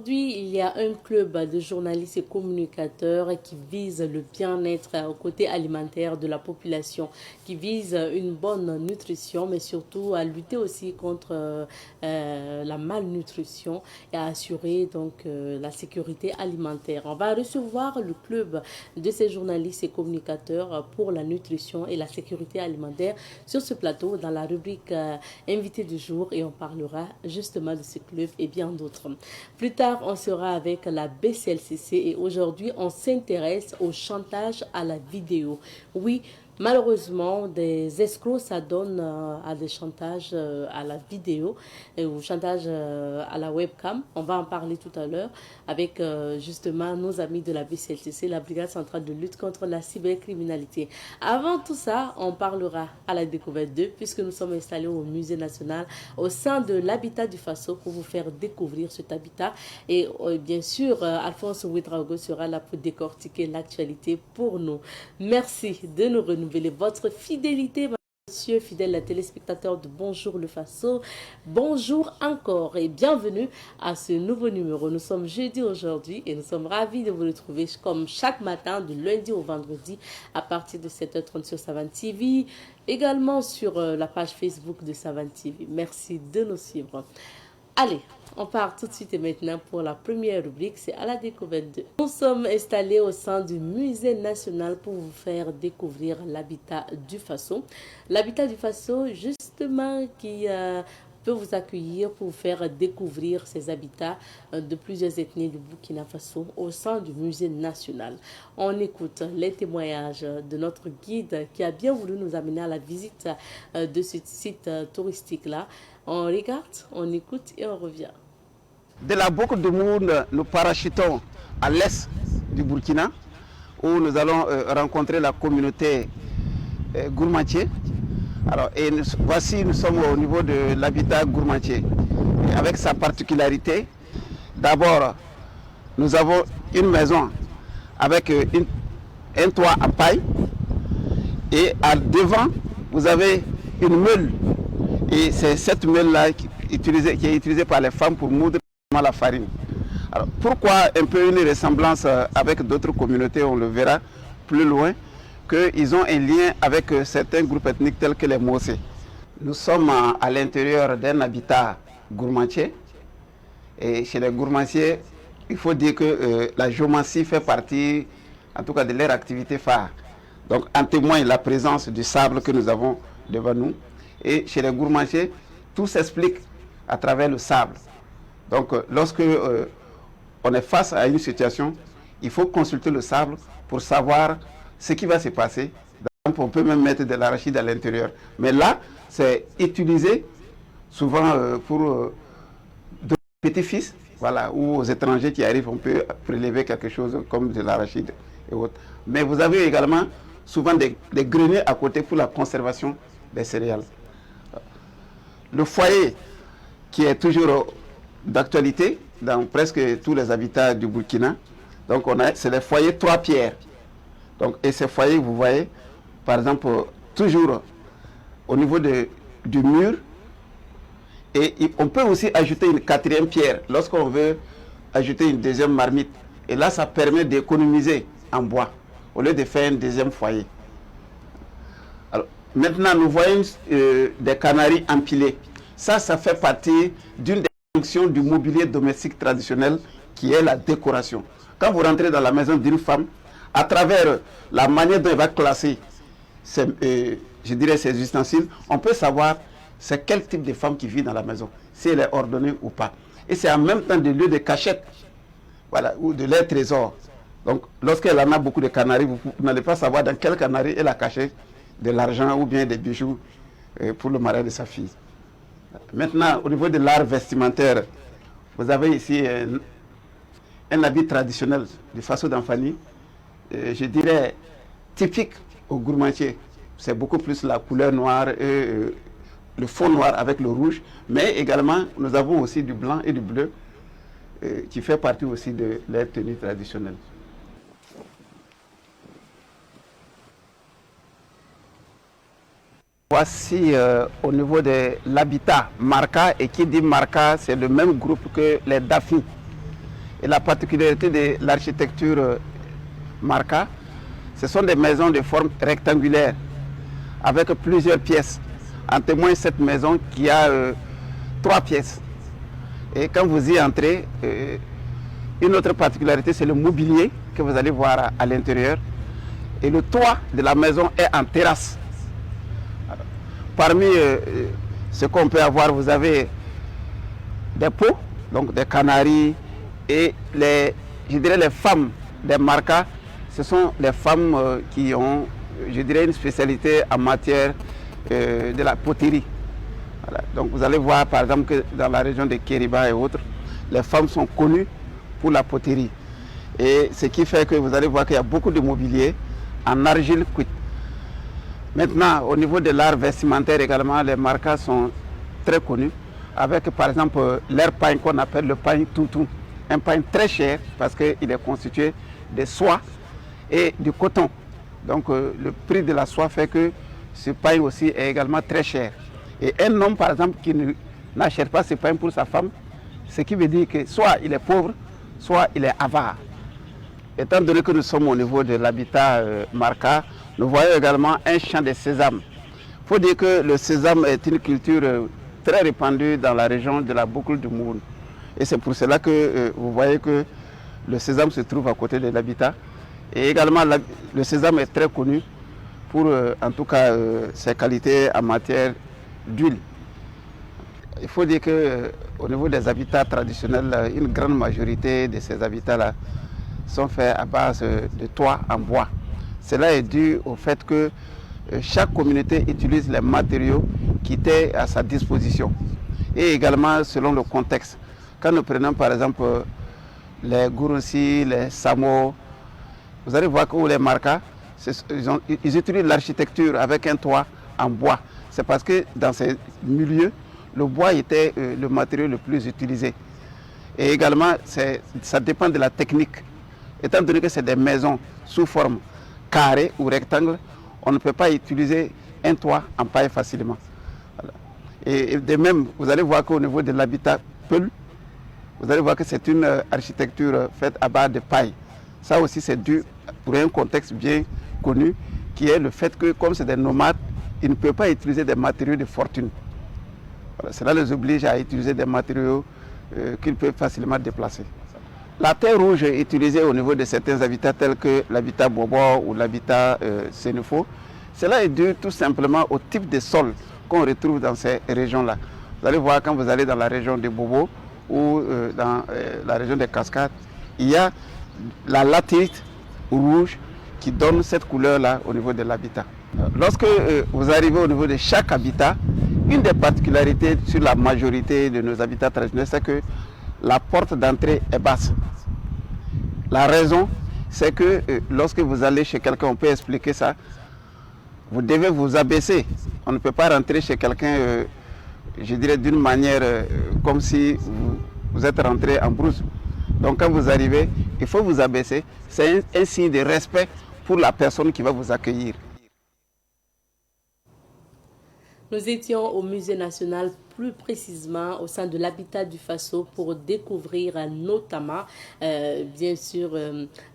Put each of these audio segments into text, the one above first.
Aujourd'hui, il y a un club de journalistes et communicateurs qui vise le bien-être au côté alimentaire de la population, qui vise une bonne nutrition, mais surtout à lutter aussi contre la malnutrition et à assurer donc la sécurité alimentaire. On va recevoir le club de ces journalistes et communicateurs pour la nutrition et la sécurité alimentaire sur ce plateau dans la rubrique invité du jour et on parlera justement de ce club et bien d'autres. Plus tard, on sera avec la BCLCC et aujourd'hui, on s'intéresse au chantage à la vidéo. Oui, malheureusement, des escrocs, ça donne à des chantages à la vidéo et au chantage à la webcam. On va en parler tout à l'heure avec justement nos amis de la BCLCC, la Brigade centrale de lutte contre la cybercriminalité. Avant tout ça, on parlera à la découverte d'eux puisque nous sommes installés au Musée national au sein de l'habitat du Faso pour vous faire découvrir cet habitat. Et bien sûr, Alphonse Ouedraogo sera là pour décortiquer l'actualité pour nous. Merci de nous renouveler votre fidélité. Monsieur, fidèles téléspectateurs de Bonjour le Faso, bonjour encore et bienvenue à ce nouveau numéro. Nous sommes jeudi aujourd'hui et nous sommes ravis de vous retrouver comme chaque matin du lundi au vendredi à partir de 7h30 sur Savane TV, également sur la page Facebook de Savane TV. Merci de nous suivre. Allez, on part tout de suite et maintenant pour la première rubrique, c'est à la découverte de. Nous sommes installés au sein du Musée national pour vous faire découvrir l'habitat du Faso. L'habitat du Faso, justement, qui peut vous accueillir pour vous faire découvrir ces habitats de plusieurs ethnies du Burkina Faso au sein du Musée national. On écoute les témoignages de notre guide qui a bien voulu nous amener à la visite de ce site touristique-là. On regarde, on écoute et on revient. De la boucle de Monde, nous parachutons à l'est du Burkina où nous allons rencontrer la communauté Gourmantier. Alors, voici, nous sommes au niveau de l'habitat Gourmantier. Avec sa particularité, d'abord, nous avons une maison avec un toit en paille et devant, vous avez une meule. Et c'est cette meule-là qui est utilisée par les femmes pour moudre la farine. Alors, pourquoi un peu une ressemblance avec d'autres communautés, on le verra plus loin, qu'ils ont un lien avec certains groupes ethniques tels que les Mossé. Nous sommes à l'intérieur d'un habitat gourmandier. Et chez les gourmandiers, il faut dire que la géomancie fait partie, en tout cas, de leur activité phare. Donc, en témoigne la présence du sable que nous avons devant nous. Et chez les gourmandiers, tout s'explique à travers le sable. Donc, lorsque on est face à une situation, il faut consulter le sable pour savoir ce qui va se passer. On peut même mettre de l'arachide à l'intérieur. Mais là, c'est utilisé souvent pour de petits-fils, voilà, ou aux étrangers qui arrivent, on peut prélever quelque chose comme de l'arachide et autres. Mais vous avez également souvent des greniers à côté pour la conservation des céréales. Le foyer qui est toujours d'actualité dans presque tous les habitats du Burkina. Donc c'est les foyers 3 pierres. Donc, et ces foyers, vous voyez, par exemple, toujours au niveau du mur. Et on peut aussi ajouter une 4e pierre lorsqu'on veut ajouter une 2e marmite. Et là, ça permet d'économiser en bois au lieu de faire un 2e foyer. Alors, maintenant, nous voyons des canaries empilés. Ça fait partie d'une des fonctions du mobilier domestique traditionnel qui est la décoration. Quand vous rentrez dans la maison d'une femme, à travers la manière dont elle va classer je dirais ses ustensiles, on peut savoir c'est quel type de femme qui vit dans la maison, si elle est ordonnée ou pas. Et c'est en même temps des lieux de cachette, voilà, ou de leur trésor. Donc, lorsqu'elle en a beaucoup de canaries, vous n'allez pas savoir dans quel canari elle a caché de l'argent ou bien des bijoux pour le mariage de sa fille. Maintenant, au niveau de l'art vestimentaire, vous avez ici un habit traditionnel du Faso d'Anfani, je dirais typique au gourmandier. C'est beaucoup plus la couleur noire et le fond noir avec le rouge, mais également nous avons aussi du blanc et du bleu qui fait partie aussi de leur tenue traditionnelle. Voici au niveau de l'habitat Marca, et qui dit Marca, c'est le même groupe que les Dafi. Et la particularité de l'architecture Marca, ce sont des maisons de forme rectangulaire avec plusieurs pièces. En témoigne cette maison qui a 3 pièces. Et quand vous y entrez, une autre particularité, c'est le mobilier que vous allez voir à l'intérieur. Et le toit de la maison est en terrasse. Alors, parmi ce qu'on peut avoir, vous avez des pots, donc des canaris, et je dirais les femmes des Marca, ce sont les femmes qui ont, je dirais, une spécialité en matière de la poterie. Voilà. Donc vous allez voir par exemple que dans la région de Kériba et autres, les femmes sont connues pour la poterie. Et ce qui fait que vous allez voir qu'il y a beaucoup de mobilier en argile cuite. Maintenant, au niveau de l'art vestimentaire également, les Marca sont très connus, avec par exemple leur pain qu'on appelle le pain toutou. Un pain très cher parce qu'il est constitué de soie et du coton. Donc le prix de la soie fait que ce pain aussi est également très cher. Et un homme par exemple qui n'achète pas ce pain pour sa femme, ce qui veut dire que soit il est pauvre, soit il est avare. Étant donné que nous sommes au niveau de l'habitat Marca, nous voyons également un champ de sésame. Il faut dire que le sésame est une culture très répandue dans la région de la boucle du Moun. Et c'est pour cela que vous voyez que le sésame se trouve à côté de l'habitat. Et également, le sésame est très connu pour, en tout cas, ses qualités en matière d'huile. Il faut dire qu'au niveau des habitats traditionnels, une grande majorité de ces habitats-là sont faits à base de toits en bois. Cela est dû au fait que chaque communauté utilise les matériaux qui étaient à sa disposition. Et également selon le contexte. Quand nous prenons par exemple les Gurunsi, les Samo, vous allez voir que les Marca, ils utilisent l'architecture avec un toit en bois. C'est parce que dans ces milieux, le bois était le matériau le plus utilisé. Et également, ça dépend de la technique. Étant donné que c'est des maisons sous forme carrée ou rectangle, on ne peut pas utiliser un toit en paille facilement. Voilà. Et de même, vous allez voir qu'au niveau de l'habitat Peul, vous allez voir que c'est une architecture faite à base de paille. Ça aussi, c'est dû pour un contexte bien connu, qui est le fait que, comme c'est des nomades, ils ne peuvent pas utiliser des matériaux de fortune. Voilà, cela les oblige à utiliser des matériaux qu'ils peuvent facilement déplacer. La terre rouge est utilisée au niveau de certains habitats tels que l'habitat Bobo ou l'habitat Sénéfo. Cela est dû tout simplement au type de sol qu'on retrouve dans ces régions-là. Vous allez voir quand vous allez dans la région de Bobo ou dans la région des Cascades, il y a la latérite rouge qui donne cette couleur-là au niveau de l'habitat. Lorsque vous arrivez au niveau de chaque habitat, une des particularités sur la majorité de nos habitats traditionnels, c'est que la porte d'entrée est basse. La raison, c'est que lorsque vous allez chez quelqu'un, on peut expliquer ça, vous devez vous abaisser. On ne peut pas rentrer chez quelqu'un, je dirais, d'une manière comme si vous êtes rentré en brousse. Donc quand vous arrivez, il faut vous abaisser. C'est un signe de respect pour la personne qui va vous accueillir. Nous étions au Musée national, plus précisément au sein de l'habitat du Faso, pour découvrir notamment, bien sûr,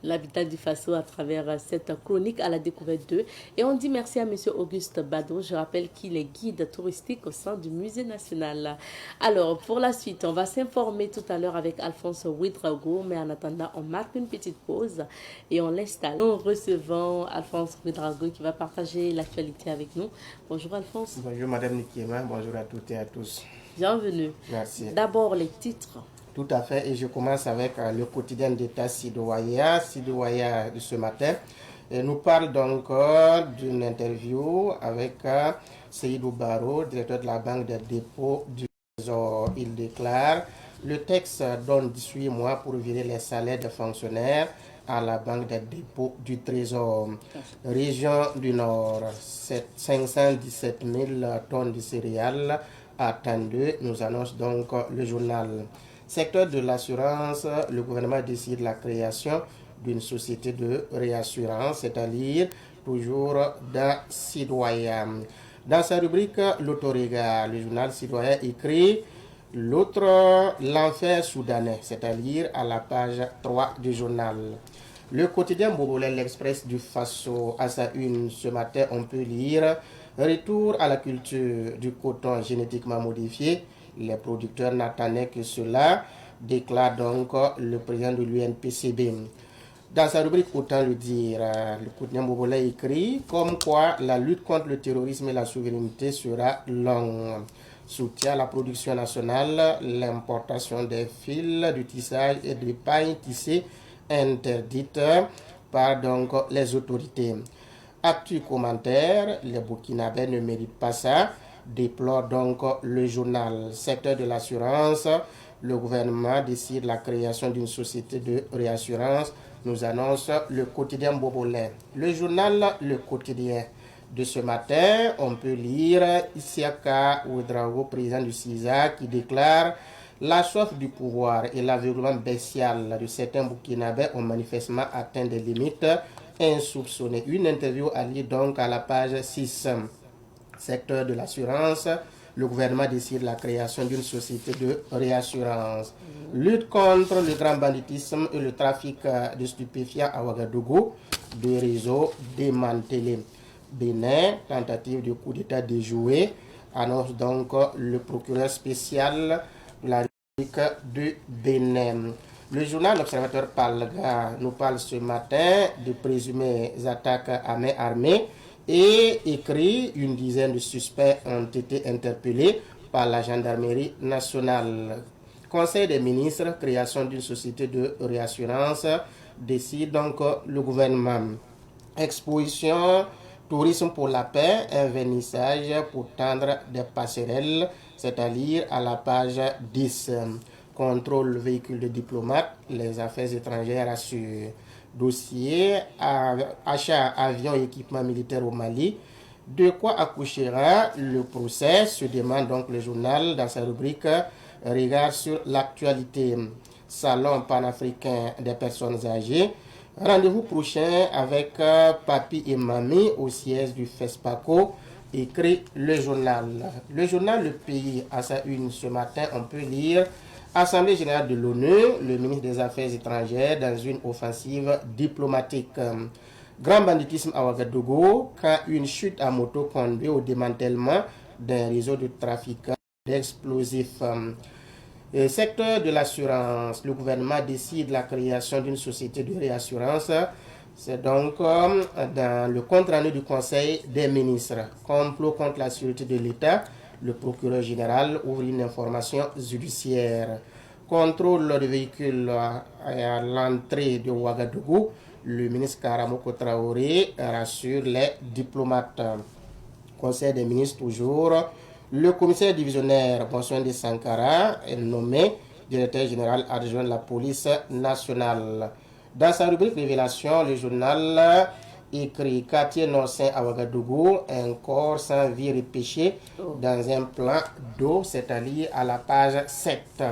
l'habitat du Faso à travers cette chronique à la découverte d'eux. Et on dit merci à M. Auguste Bado. Je rappelle qu'il est guide touristique au sein du Musée national. Alors, pour la suite, on va s'informer tout à l'heure avec Alphonse Ouedraogo, mais en attendant, on marque une petite pause et on l'installe. Nous recevons Alphonse Ouedraogo qui va partager l'actualité avec nous. Bonjour Alphonse. Bonjour Madame Nikiema, bonjour à toutes et à tous. Bienvenue. Merci. D'abord les titres. Tout à fait, et je commence avec le quotidien d'État Sidouaya de ce matin. Et nous parle donc d'une interview avec Seydou Baro, directeur de la Banque des dépôts du Trésor. Il déclare: le texte donne 18 mois pour virer les salaires des fonctionnaires à la Banque des dépôts du Trésor. Région du Nord, 517 000 tonnes de céréales attendues, nous annonce donc le journal. Secteur de l'assurance, le gouvernement décide la création d'une société de réassurance, c'est-à-dire toujours d'un citoyen. Dans sa rubrique L'Autorega, le journal citoyen écrit: L'autre, l'enfer soudanais, c'est-à-dire à la page 3 du journal. Le quotidien Bobolais, l'Express du Faso, à sa une ce matin, on peut lire retour à la culture du coton génétiquement modifié. Les producteurs n'attendaient que cela, déclare donc le président de l'UNPCB. Dans sa rubrique Autant le dire, le quotidien Bobolais écrit comme quoi la lutte contre le terrorisme et la souveraineté sera longue. Soutient à la production nationale, l'importation des fils de tissage et de paille tissée interdite par donc les autorités. Actu commentaire, les Burkinabés ne méritent pas ça, déplore donc le journal. Secteur de l'assurance, le gouvernement décide la création d'une société de réassurance, nous annonce le quotidien Bobolais. Le journal Le Quotidien de ce matin, on peut lire Isiaka Ouedraogo, président du CISA, qui déclare la soif du pouvoir et l'aveuglement bestial de certains Burkinabés ont manifestement atteint des limites insoupçonnées. Une interview à lire donc à la page 6. Secteur de l'assurance, le gouvernement décide la création d'une société de réassurance. Lutte contre le grand banditisme et le trafic de stupéfiants à Ouagadougou, deux réseaux démantelés. Bénin, tentative de coup d'État déjouée, annonce donc le procureur spécial de la République de Bénin. Le journal L'Observateur nous parle ce matin de présumées attaques à main armée et écrit une dizaine de suspects ont été interpellés par la gendarmerie nationale. Conseil des ministres, création d'une société de réassurance, décide donc le gouvernement. Exposition tourisme pour la paix, un vernissage pour tendre des passerelles, c'est-à-dire à la page 10. Contrôle véhicule de diplomates, les affaires étrangères assurent. Dossier, achat avion et équipement militaire au Mali. De quoi accouchera le procès, se demande donc le journal dans sa rubrique Regard sur l'actualité. Salon panafricain des personnes âgées. Rendez-vous prochain avec Papi et Mamie au siège du FESPACO, écrit le journal. Le journal Le Pays, à sa une ce matin, on peut lire Assemblée générale de l'ONU, le ministre des Affaires étrangères dans une offensive diplomatique. Grand banditisme à Ouagadougou, quand une chute à moto conduit au démantèlement d'un réseau de trafiquants d'explosifs. Secteur de l'assurance, le gouvernement décide la création d'une société de réassurance. C'est donc dans le compte-rendu du Conseil des ministres. Complot contre la sécurité de l'État, le procureur général ouvre une information judiciaire. Contrôle de véhicules à l'entrée de Ouagadougou, le ministre Karamoko Traoré rassure les diplomates. Conseil des ministres toujours. Le commissaire divisionnaire Bonsoin de Sankara est nommé directeur général adjoint de la police nationale. Dans sa rubrique Révélation, le journal écrit quartier Nord-Saint à Ouagadougou, un corps sans vie repêché dans un plan d'eau, c'est-à-dire à la page 7.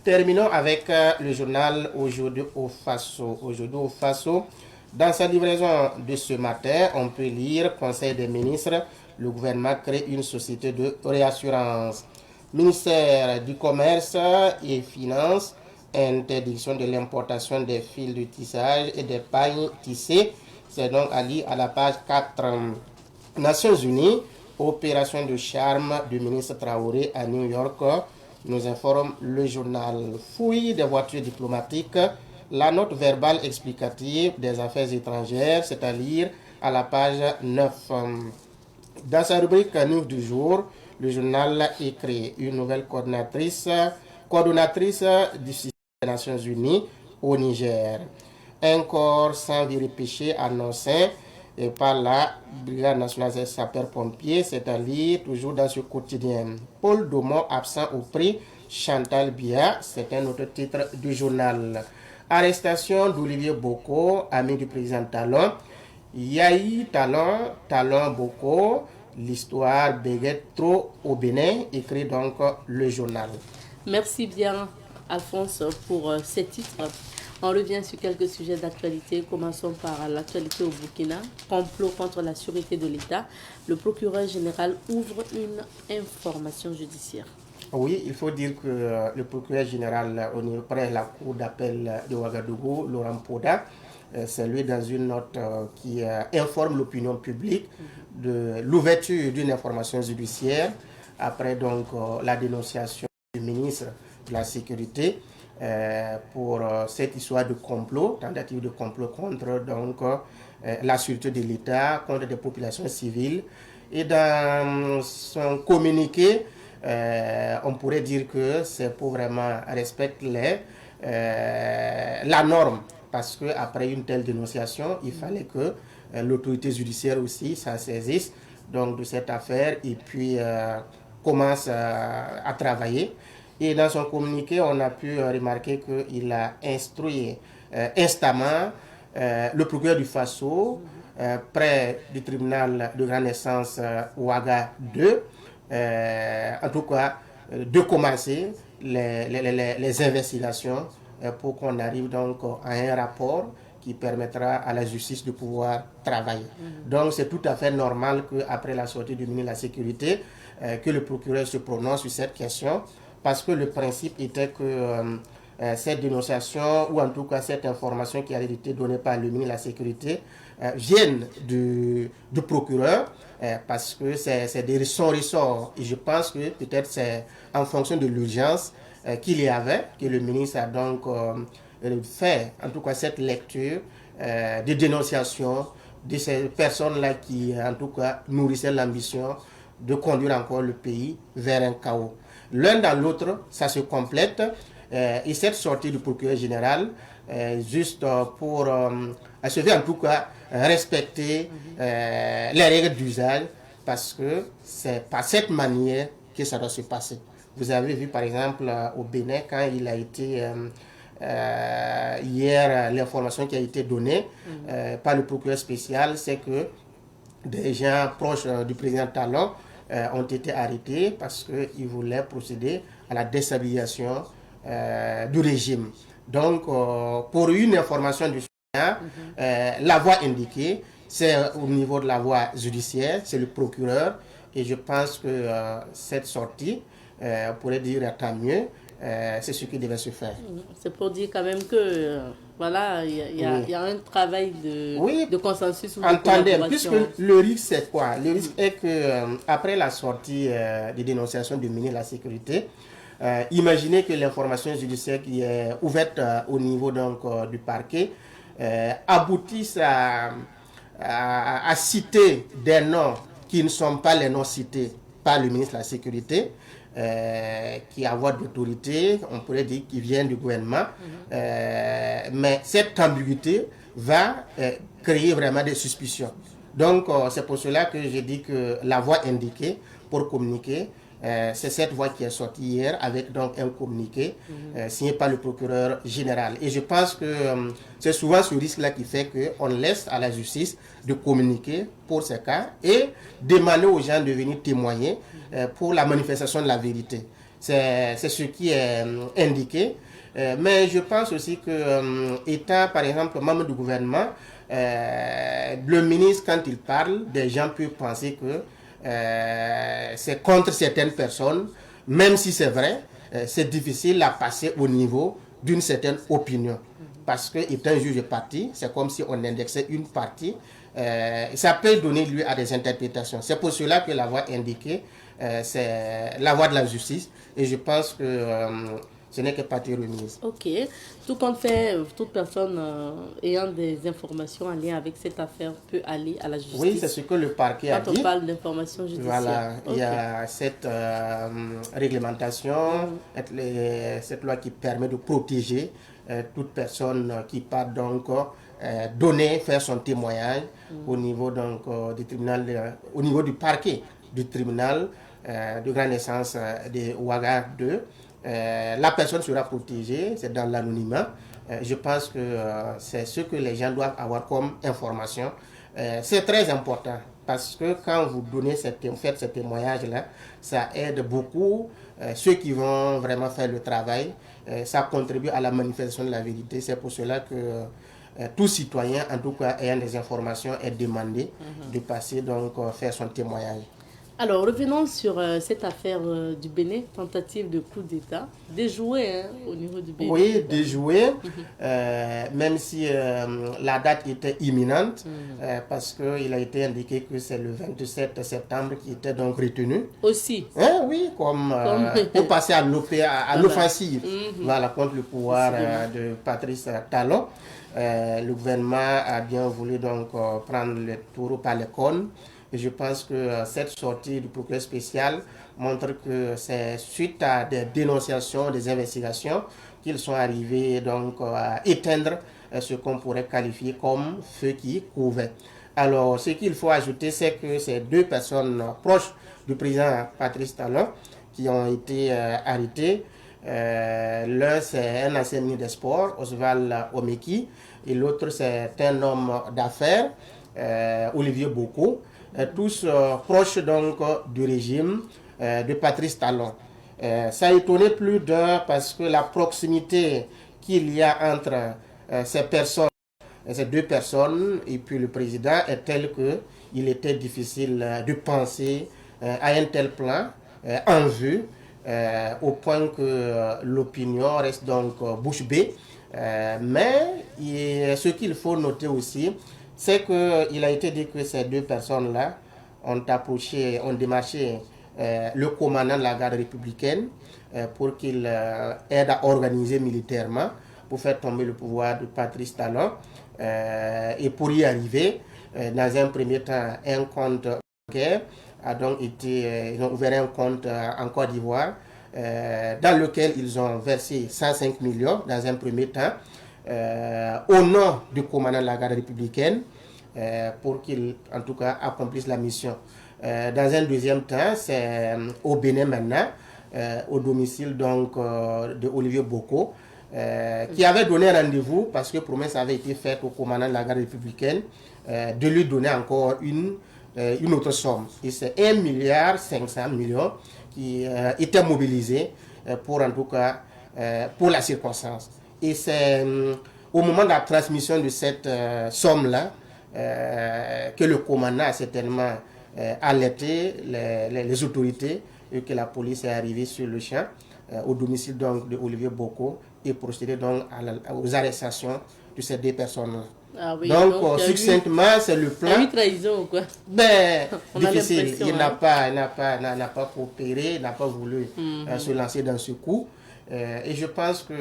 Terminons avec le journal Aujourd'hui au Faso. Aujourd'hui au Faso, dans sa livraison de ce matin, on peut lire Conseil des ministres, le gouvernement crée une société de réassurance. Ministère du Commerce et Finances, interdiction de l'importation des fils de tissage et des pailles tissées. C'est donc à lire à la page 4. Nations Unies, opération de charme du ministre Traoré à New York, nous informe le journal. Fouille des voitures diplomatiques, la note verbale explicative des affaires étrangères, c'est à lire à la page 9. Dans sa rubrique News du jour, le journal écrit une nouvelle coordonnatrice du système des Nations Unies au Niger. Un corps sans vie repêché annoncé par la Brigade nationale des sapeurs-pompiers, c'est-à-dire toujours dans ce quotidien. Paul Domont absent au prix Chantal Biya, c'est un autre titre du journal. Arrestation d'Olivier Boko, ami du président Talon. Yahi Talon Boko, l'histoire béguette trop au Bénin, écrit donc le journal. Merci bien, Alphonse, pour ces titres. On revient sur quelques sujets d'actualité. Commençons par l'actualité au Burkina. Complot contre la sûreté de l'État. Le procureur général ouvre une information judiciaire. Oui, il faut dire que le procureur général au niveau près de la cour d'appel de Ouagadougou, Laurent Poda, c'est lui dans une note qui informe l'opinion publique de l'ouverture d'une information judiciaire après donc la dénonciation du ministre de la Sécurité pour cette histoire de complot, tentative de complot contre donc la sûreté de l'État, contre des populations civiles. Et dans son communiqué, on pourrait dire que c'est pour vraiment respecter la norme, parce qu'après une telle dénonciation, il fallait que l'autorité judiciaire aussi s'en saisisse donc, de cette affaire et puis commence à travailler. Et dans son communiqué, on a pu remarquer qu'il a instruit instamment le procureur du Faso près du tribunal de grande instance Ouaga 2, en tout cas, de commencer les investigations pour qu'on arrive donc à un rapport qui permettra à la justice de pouvoir travailler. Donc c'est tout à fait normal qu'après la sortie du ministre de la Sécurité, que le procureur se prononce sur cette question, parce que le principe était que cette dénonciation, ou en tout cas cette information qui a été donnée par le ministre de la Sécurité, vienne du procureur, parce que c'est son ressort. Et je pense que peut-être c'est en fonction de l'urgence qu'il y avait, que le ministre a donc fait, en tout cas cette lecture de dénonciation de ces personnes-là qui, en tout cas, nourrissaient l'ambition de conduire encore le pays vers un chaos. L'un dans l'autre, ça se complète. Et cette sortie du procureur général, juste pour achever en tout cas respecter les règles d'usage, parce que c'est par cette manière que ça doit se passer. Vous avez vu par exemple au Bénin, quand il a été hier, l'information qui a été donnée par le procureur spécial, c'est que des gens proches du président Talon ont été arrêtés parce qu'ils voulaient procéder à la déstabilisation du régime. Donc, pour une information du citoyen, la voie indiquée, c'est au niveau de la voie judiciaire, c'est le procureur, et je pense que cette sortie, on pourrait dire tant mieux, c'est ce qui devait se faire. C'est pour dire quand même que voilà, il y a un travail de consensus ou de collaboration. Puisque le risque c'est quoi? Le risque est que après la sortie des dénonciations du ministre de la Sécurité, imaginez que l'information judiciaire qui est ouverte au niveau donc, du parquet aboutisse à citer des noms qui ne sont pas les noms cités par le ministre de la Sécurité, qui a voix d'autorité, on pourrait dire qui vient du gouvernement, mais cette ambiguïté va créer vraiment des suspicions. Donc c'est pour cela que j'ai dit que la voie indiquée pour communiquer, c'est cette voie qui est sortie hier avec donc un communiqué signé par le procureur général. Et je pense que c'est souvent ce risque-là qui fait qu'on laisse à la justice de communiquer pour ces cas et demander aux gens de venir témoigner pour la manifestation de la vérité. C'est ce qui est indiqué. Mais je pense aussi que, étant par exemple membre du gouvernement, le ministre, quand il parle, des gens peuvent penser que c'est contre certaines personnes, même si c'est vrai, c'est difficile à passer au niveau d'une certaine opinion. Parce qu'étant juge de parti, c'est comme si on indexait une partie, ça peut donner lieu à des interprétations. C'est pour cela que la voie indiquée, c'est la voie de la justice, et je pense que ce n'est que partie remise. Ok. Tout compte fait, toute personne ayant des informations en lien avec cette affaire peut aller à la justice. Oui, c'est ce que le parquet a dit. Quand on parle d'information judiciaire. Voilà, il y a cette réglementation, cette loi qui permet de protéger toute personne qui part donc faire son témoignage au niveau donc du tribunal, au niveau du parquet du tribunal de grande instance de Ouaga 2. La personne sera protégée, c'est dans l'anonymat. Je pense que c'est ce que les gens doivent avoir comme information. C'est très important parce que quand vous faites ce témoignage-là, ça aide beaucoup ceux qui vont vraiment faire le travail. Ça contribue à la manifestation de la vérité. C'est pour cela que tout citoyen, en tout cas ayant des informations, est demandé de passer donc faire son témoignage. Alors, revenons sur cette affaire du Bénin, tentative de coup d'État, déjouée au niveau du Bénin. Oui, déjouée, même si la date était imminente, parce qu'il a été indiqué que c'est le 27 septembre qui était donc retenu. Aussi. Hein, oui, comme pour passer à l'offensive, voilà, contre le pouvoir de Patrice Talon. Le gouvernement a bien voulu donc prendre le taureau par les cornes. Et je pense que cette sortie du procureur spécial montre que c'est suite à des dénonciations, des investigations, qu'ils sont arrivés donc à éteindre ce qu'on pourrait qualifier comme feu qui couvait. Alors, ce qu'il faut ajouter, c'est que ces deux personnes proches du président Patrice Talon qui ont été arrêtées. L'un, c'est un ancien ministre des Sports, Oswald Omeki, et l'autre, c'est un homme d'affaires, Olivier Boko, tous proches donc du régime de Patrice Talon. Ça a étonné plus d'un parce que la proximité qu'il y a entre ces deux personnes et puis le président est telle qu'il était difficile de penser à un tel plan en vue, au point que l'opinion reste donc bouche bée. Mais ce qu'il faut noter aussi, c'est qu'il a été dit que ces deux personnes-là ont démarché le commandant de la garde républicaine pour qu'il aide à organiser militairement pour faire tomber le pouvoir de Patrice Talon. Et pour y arriver, dans un premier temps, un compte bancaire a donc été, ils ont ouvert un compte en Côte d'Ivoire dans lequel ils ont versé 105 millions dans un premier temps au nom du commandant de la garde républicaine pour qu'il en tout cas accomplisse la mission. Dans un deuxième temps, c'est au Bénin maintenant, au domicile donc de Olivier Boko, qui avait donné rendez-vous parce que promesse avait été faite au commandant de la garde républicaine de lui donner encore une autre somme. Et c'est 1,5 milliard qui était mobilisé pour en tout cas pour la circonstance. Et c'est au moment de la transmission de cette somme-là que le commandant a certainement alerté les autorités et que la police est arrivée sur le champ au domicile donc de Olivier Boko et procédé donc aux arrestations de ces deux personnes-là. Ah oui, donc succinctement, c'est le plan. Il y a eu trahison ou quoi? Ben, difficile. Il n'a pas coopéré, il n'a pas voulu se lancer dans ce coup. Et je pense que,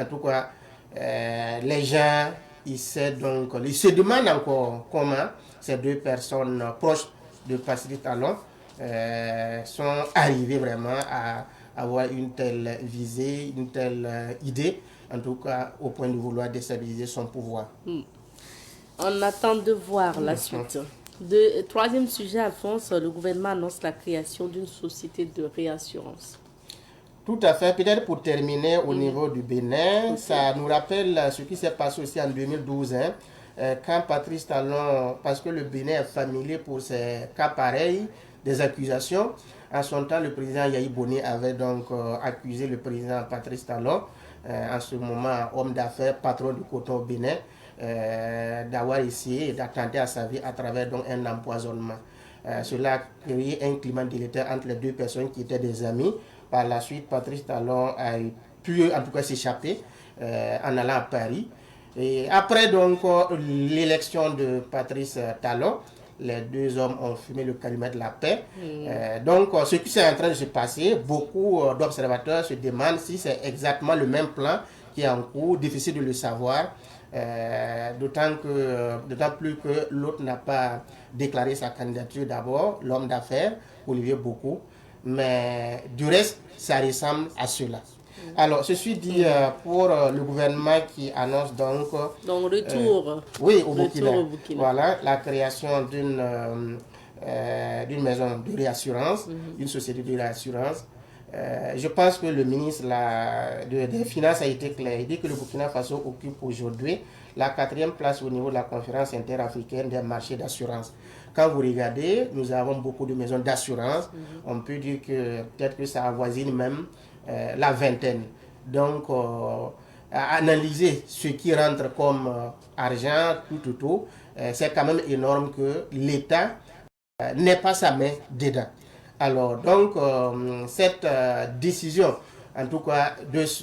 en tout cas, les gens, ils se demandent encore comment ces deux personnes proches de Patrice Talon sont arrivées vraiment à avoir une telle visée, une telle idée, en tout cas au point de vouloir déstabiliser son pouvoir. On attend de voir la suite. Troisième sujet, Alphonse, le gouvernement annonce la création d'une société de réassurance. Tout à fait. Peut-être pour terminer au niveau du Bénin, ça nous rappelle ce qui s'est passé aussi en 2012, quand Patrice Talon, parce que le Bénin est familier pour ces cas pareils, des accusations. En son temps, le président Yahi Boni avait donc accusé le président Patrice Talon, en ce moment homme d'affaires, patron du coton au Bénin, d'avoir essayé d'attenter à sa vie à travers donc un empoisonnement. Cela a créé un climat délétère entre les deux personnes qui étaient des amis. Par la suite, Patrice Talon a pu en tout cas s'échapper en allant à Paris. Et après donc l'élection de Patrice Talon, les deux hommes ont fumé le calumet de la paix. Donc, ce qui est en train de se passer, beaucoup d'observateurs se demandent si c'est exactement le même plan qui est en cours. Difficile de le savoir, d'autant plus que l'autre n'a pas déclaré sa candidature d'abord, l'homme d'affaires, Olivier Boko. Mais du reste, ça ressemble à cela. Alors, ceci dit, pour le gouvernement qui annonce donc retour, oui, au Burkina. Voilà, la création d'une maison de réassurance, une société de réassurance. Je pense que le ministre des Finances a été clair. Il dit que le Burkina Faso occupe aujourd'hui la 4e place au niveau de la conférence interafricaine des marchés d'assurance. Quand vous regardez, nous avons beaucoup de maisons d'assurance. On peut dire que peut-être que ça avoisine même la vingtaine. Donc, à analyser ce qui rentre comme argent, tout, c'est quand même énorme que l'État n'ait pas sa main dedans. Alors, donc, cette décision, en tout cas,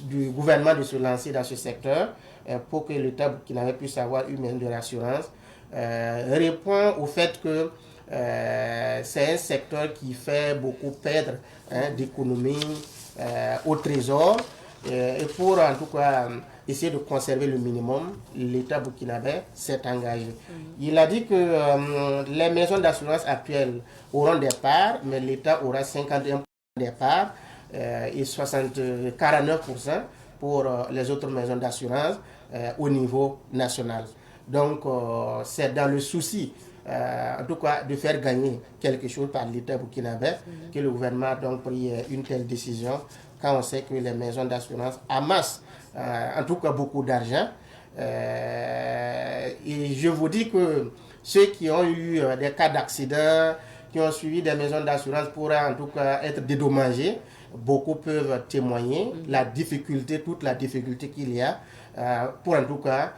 du gouvernement de se lancer dans ce secteur, pour que l'État burkinabé puisse avoir une maison de l'assurance, répond au fait que c'est un secteur qui fait beaucoup perdre d'économie au trésor. Et pour, en tout cas, essayer de conserver le minimum, l'État burkinabé s'est engagé. Il a dit que les maisons d'assurance actuelles auront des parts, mais l'État aura 51% des parts et 49% pour les autres maisons d'assurance au niveau national. Donc, c'est dans le souci, en tout cas, de faire gagner quelque chose par l'État burkinabé que le gouvernement a donc pris une telle décision, quand on sait que les maisons d'assurance amassent en tout cas beaucoup d'argent. Et je vous dis que ceux qui ont eu des cas d'accident, qui ont suivi des maisons d'assurance pourraient en tout cas être dédommagés. Beaucoup peuvent témoigner toute la difficulté qu'il y a pour en tout cas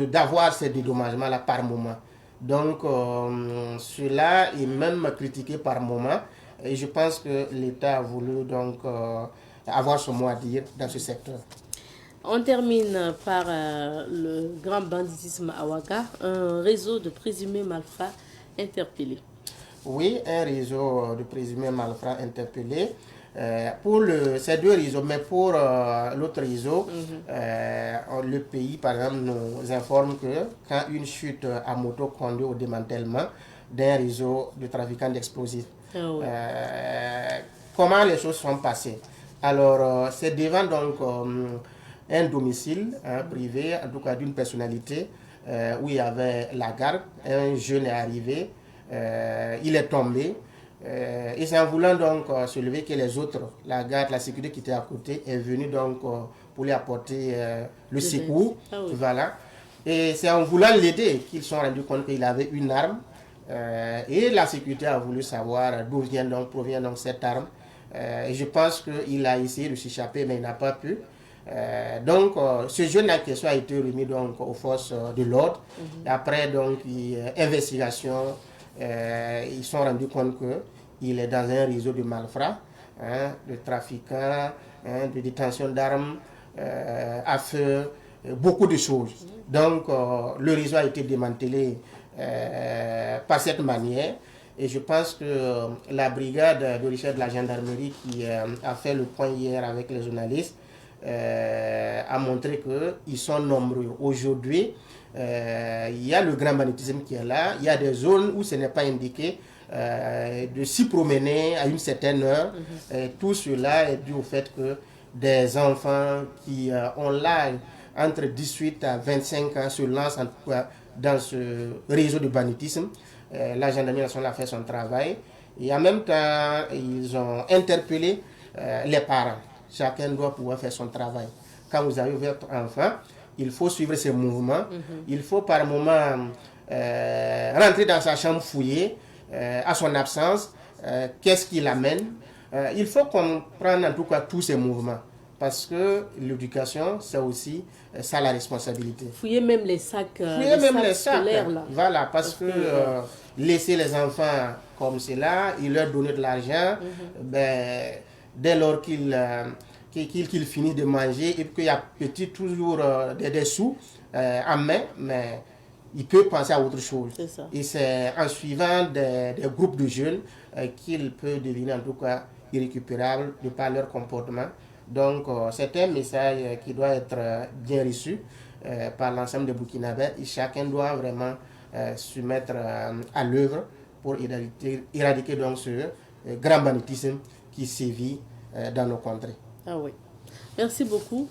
d'avoir ces dédommagements-là par moment. Donc cela est même critiqué par moment et je pense que l'État a voulu donc avoir son mot à dire dans ce secteur. On termine par le grand banditisme à Ouaga, un réseau de présumés malfrats interpellés. Oui, un réseau de présumés malfrats interpellés. Pour ces deux réseaux, mais pour l'autre réseau, le pays, par exemple, nous informe que quand une chute à moto conduit au démantèlement d'un réseau de trafiquants d'explosifs, comment les choses sont passées? Alors, c'est devant donc un domicile privé, en tout cas d'une personnalité, où il y avait la garde, un jeune est arrivé, il est tombé. Et c'est en voulant donc se lever que les autres, la garde, la sécurité qui était à côté, est venue donc pour lui apporter le secours. Voilà. Et c'est en voulant l'aider qu'ils se sont rendus compte qu'il avait une arme. Et la sécurité a voulu savoir d'où provient donc cette arme. Et je pense qu'il a essayé de s'échapper, mais il n'a pas pu. Donc, ce jeune en question a été remis donc aux forces de l'ordre. Après donc investigation, ils se sont rendus compte qu'il est dans un réseau de malfrats, de trafiquants, de détention d'armes à feu, beaucoup de choses. Donc, le réseau a été démantelé par cette manière. Et je pense que la brigade de recherche de la gendarmerie qui a fait le point hier avec les journalistes a montré qu'ils sont nombreux. Aujourd'hui, il y a le grand banditisme qui est là. Il y a des zones où ce n'est pas indiqué de s'y promener à une certaine heure. Tout cela est dû au fait que des enfants qui ont l'âge entre 18 à 25 ans se lancent dans ce réseau de banditisme. La gendarmerie nationale a fait son travail. Et en même temps, ils ont interpellé les parents. Chacun doit pouvoir faire son travail. Quand vous avez votre enfant, il faut suivre ses mouvements. Il faut par moment rentrer dans sa chambre fouiller à son absence. Qu'est-ce qui l'amène? Il faut comprendre en tout cas tous ces mouvements. Parce que l'éducation, c'est aussi ça la responsabilité. Fouiller même les sacs, scolaires. Là. Voilà, parce que laisser les enfants comme cela, il leur donner de l'argent, dès lors qu'ils finissent de manger et qu'il y a toujours des sous en main, mais il peut penser à autre chose. Et c'est en suivant des groupes de jeunes qu'il peut devenir en tout cas irrécupérable de par leur comportement. Donc, c'est un message qui doit être bien reçu par l'ensemble des Burkinabés et chacun doit vraiment se mettre à l'œuvre pour éradiquer donc ce grand banditisme qui sévit dans nos contrées. Ah oui. Merci beaucoup,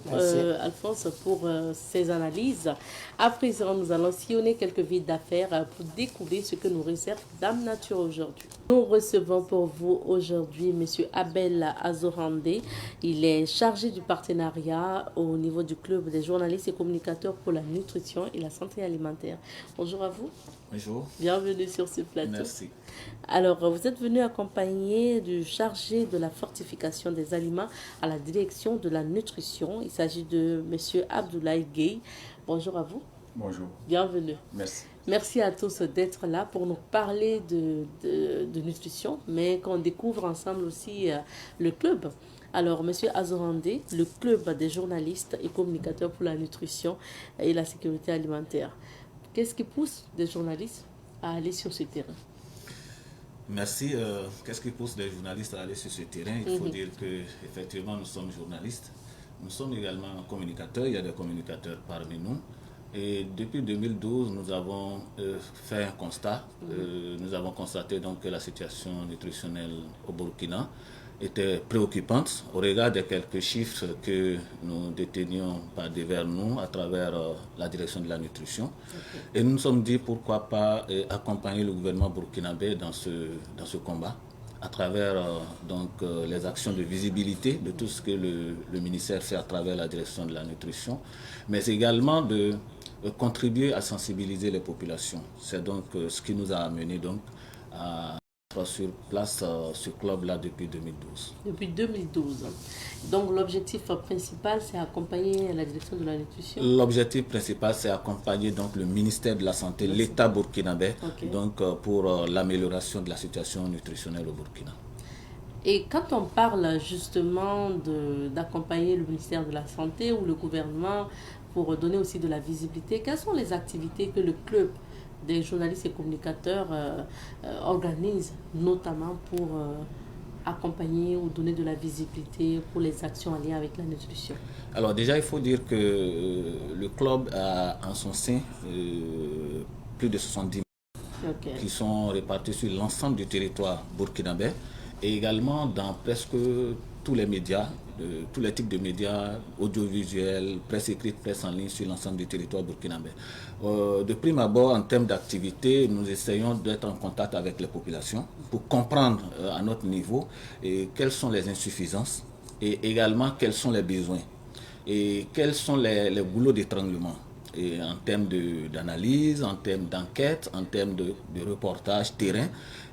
Alphonse, pour ces analyses. À présent, nous allons sillonner quelques villes d'affaires pour découvrir ce que nous réserve Dame Nature aujourd'hui. Nous recevons pour vous aujourd'hui M. Abel Azorandé. Il est chargé du partenariat au niveau du club des journalistes et communicateurs pour la nutrition et la santé alimentaire. Bonjour à vous. Bonjour. Bienvenue sur ce plateau. Merci. Alors, vous êtes venu accompagné du chargé de la fortification des aliments à la direction de la nutrition. Il s'agit de M. Abdoulaye Gueye. Bonjour à vous. Bonjour. Bienvenue. Merci. Merci à tous d'être là pour nous parler de nutrition, mais qu'on découvre ensemble aussi le club. Alors, Monsieur Azorandé, le club des journalistes et communicateurs pour la nutrition et la sécurité alimentaire. Qu'est-ce qui pousse des journalistes à aller sur ce terrain? Merci. Qu'est-ce qui pousse les journalistes à aller sur ce terrain? Il faut dire qu'effectivement, nous sommes journalistes. Nous sommes également communicateurs. Il y a des communicateurs parmi nous. Et depuis 2012, nous avons fait un constat. Nous avons constaté donc que la situation nutritionnelle au Burkina était préoccupante au regard des quelques chiffres que nous détenions par devers nous à travers la direction de la nutrition. Et nous nous sommes dit pourquoi pas accompagner le gouvernement burkinabé dans ce combat à travers les actions de visibilité de tout ce que le ministère fait à travers la direction de la nutrition, mais également de contribuer à sensibiliser les populations. C'est donc ce qui nous a amené donc à sur place ce club-là depuis 2012. Depuis 2012. Donc l'objectif principal, c'est accompagner la direction de la nutrition. L'objectif principal, c'est accompagner donc le ministère de la Santé, l'État burkinabé, donc pour l'amélioration de la situation nutritionnelle au Burkina. Et quand on parle justement d'accompagner le ministère de la Santé ou le gouvernement pour donner aussi de la visibilité, quelles sont les activités que le club des journalistes et communicateurs organisent, notamment pour accompagner ou donner de la visibilité pour les actions en lien avec la nutrition? Alors déjà, il faut dire que le club a en son sein plus de 70 membres qui sont répartis sur l'ensemble du territoire burkinabé et également dans presque tous les médias, tous les types de médias audiovisuels, presse écrite, presse en ligne sur l'ensemble du territoire burkinabé. De prime abord, en termes d'activité, nous essayons d'être en contact avec les populations pour comprendre à notre niveau quelles sont les insuffisances et également quels sont les besoins et quels sont les goulots d'étranglement. Et en termes d'analyse, en termes d'enquête, en termes de reportage terrain.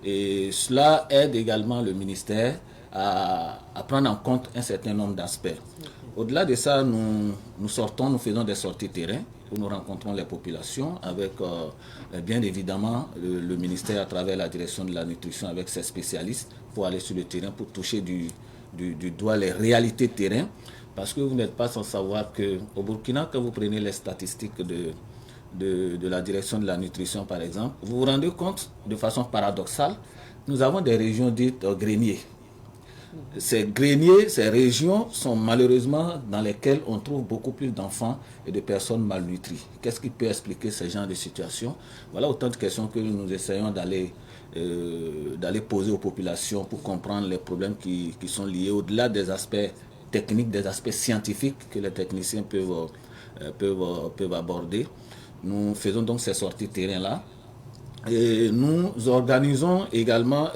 Et cela aide également le ministère à prendre en compte un certain nombre d'aspects. Au-delà de ça, nous faisons des sorties terrain où nous rencontrons les populations avec, bien évidemment, le ministère à travers la direction de la nutrition avec ses spécialistes pour aller sur le terrain, pour toucher du doigt les réalités terrain. Parce que vous n'êtes pas sans savoir qu'au Burkina, quand vous prenez les statistiques de la direction de la nutrition, par exemple, vous vous rendez compte de façon paradoxale, nous avons des régions dites greniers. Ces greniers, ces régions sont malheureusement dans lesquelles on trouve beaucoup plus d'enfants et de personnes malnutries. Qu'est-ce qui peut expliquer ce genre de situation? Voilà autant de questions que nous essayons d'aller poser aux populations pour comprendre les problèmes qui sont liés au-delà des aspects techniques, des aspects scientifiques que les techniciens peuvent aborder. Nous faisons donc ces sorties terrain-là. Et nous organisons également,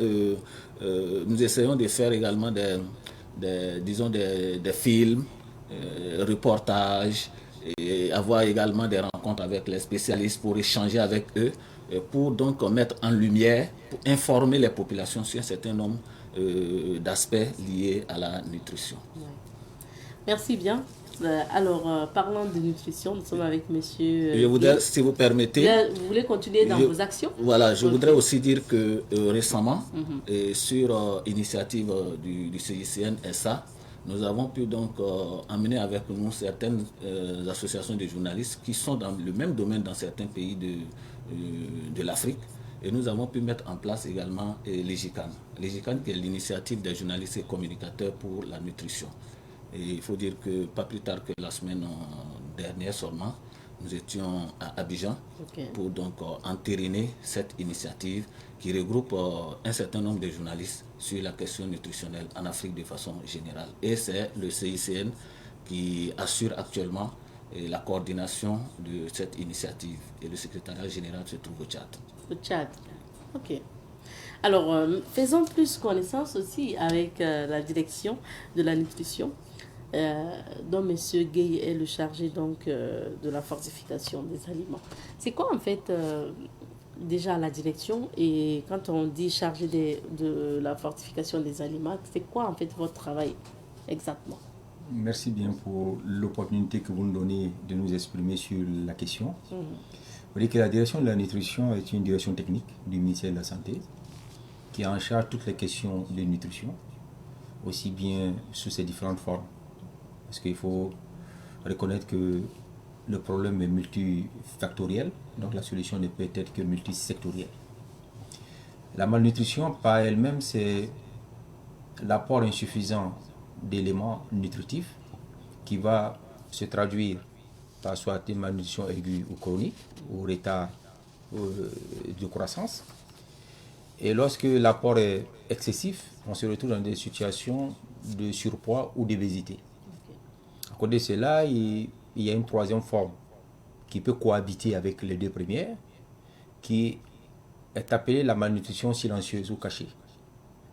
nous essayons de faire également des films, reportages, et avoir également des rencontres avec les spécialistes pour échanger avec eux, pour donc mettre en lumière, pour informer les populations sur un certain nombre d'aspects liés à la nutrition. Merci bien. Alors, parlant de nutrition, nous sommes avec monsieur... Je voudrais, si vous permettez... Vous voulez continuer dans vos actions? Voilà, je voudrais aussi dire que récemment, sur initiative du CICN-SA, nous avons pu donc emmener avec nous certaines associations de journalistes qui sont dans le même domaine dans certains pays de l'Afrique. Et nous avons pu mettre en place également l'EGICAN. L'EGICAN qui est l'initiative des journalistes et communicateurs pour la nutrition. Et il faut dire que pas plus tard que la semaine dernière seulement, nous étions à Abidjan pour donc entériner cette initiative qui regroupe un certain nombre de journalistes sur la question nutritionnelle en Afrique de façon générale. Et c'est le CICN qui assure actuellement la coordination de cette initiative. Et le secrétariat général se trouve au Tchad. Au Tchad, ok. Alors, faisons plus connaissance aussi avec la direction de la nutrition, dont M. Gueye est le chargé donc, de la fortification des aliments. C'est quoi en fait déjà la direction, et quand on dit chargé de la fortification des aliments, c'est quoi en fait votre travail exactement? Merci bien pour l'opportunité que vous nous donnez de nous exprimer sur la question. Vous voyez que la direction de la nutrition est une direction technique du ministère de la Santé qui a en charge toutes les questions de nutrition, aussi bien sous ses différentes formes. Parce qu'il faut reconnaître que le problème est multifactoriel, donc la solution ne peut être que multisectorielle. La malnutrition par elle-même, c'est l'apport insuffisant d'éléments nutritifs qui va se traduire par soit une malnutrition aiguë ou chronique ou retard de croissance. Et lorsque l'apport est excessif, on se retrouve dans des situations de surpoids ou d'obésité. À côté de cela, il y a une troisième forme qui peut cohabiter avec les deux premières, qui est appelée la malnutrition silencieuse ou cachée.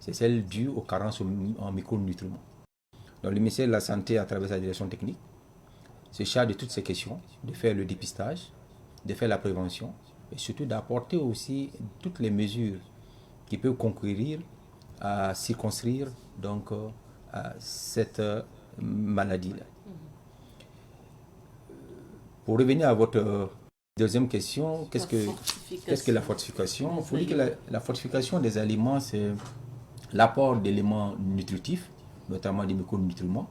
C'est celle due aux carences en micronutriments. Donc le ministère de la Santé, à travers sa direction technique, se charge de toutes ces questions, de faire le dépistage, de faire la prévention, et surtout d'apporter aussi toutes les mesures qui peuvent concourir à circonscrire donc, à cette maladie-là. Pour revenir à votre deuxième question, qu'est-ce que la fortification? Il faut dire que la fortification des aliments, c'est l'apport d'éléments nutritifs, notamment des micronutriments,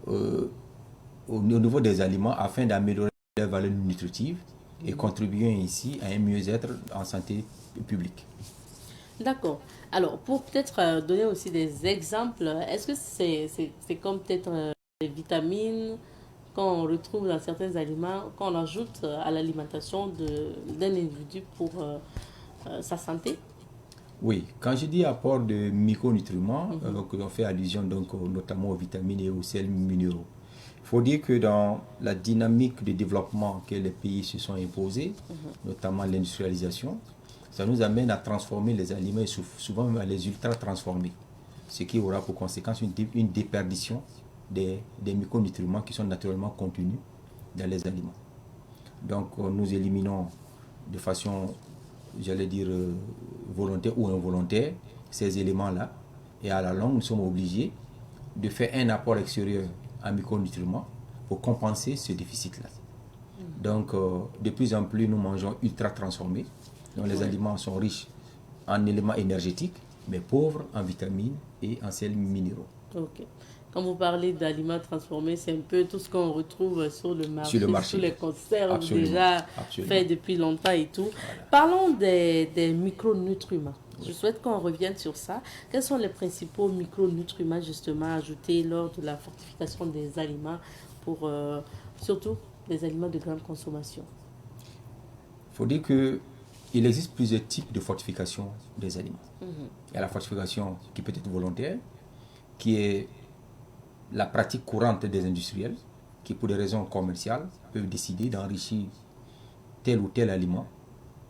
au niveau des aliments afin d'améliorer leur valeur nutritive et contribuer ainsi à un mieux-être en santé publique. D'accord. Alors, pour peut-être donner aussi des exemples, est-ce que c'est comme peut-être les vitamines qu'on retrouve dans certains aliments, qu'on ajoute à l'alimentation d'un individu pour sa santé? Oui, quand je dis apport de micronutriments, on fait allusion donc, notamment aux vitamines et aux sels minéraux. Il faut dire que dans la dynamique de développement que les pays se sont imposés, notamment l'industrialisation, ça nous amène à transformer les aliments et souvent même à les ultra-transformer, ce qui aura pour conséquence une déperdition des micronutriments qui sont naturellement contenus dans les aliments. Donc nous éliminons de façon, j'allais dire, volontaire ou involontaire, ces éléments-là, et à la longue, nous sommes obligés de faire un apport extérieur en micronutriments pour compenser ce déficit-là. Donc, de plus en plus, nous mangeons ultra transformés. Donc, les aliments sont riches en éléments énergétiques, mais pauvres en vitamines et en sels minéraux. Ok. Quand vous parlez d'aliments transformés, c'est un peu tout ce qu'on retrouve sur le marché, sur les conserves déjà faits depuis longtemps et tout. Voilà. Parlons des micronutriments. Je souhaite qu'on revienne sur ça. Quels sont les principaux micronutriments justement ajoutés lors de la fortification des aliments pour surtout les aliments de grande consommation? Il faut dire qu'il existe plusieurs types de fortification des aliments. Il y a la fortification qui peut être volontaire, qui est la pratique courante des industriels, qui pour des raisons commerciales peuvent décider d'enrichir tel ou tel aliment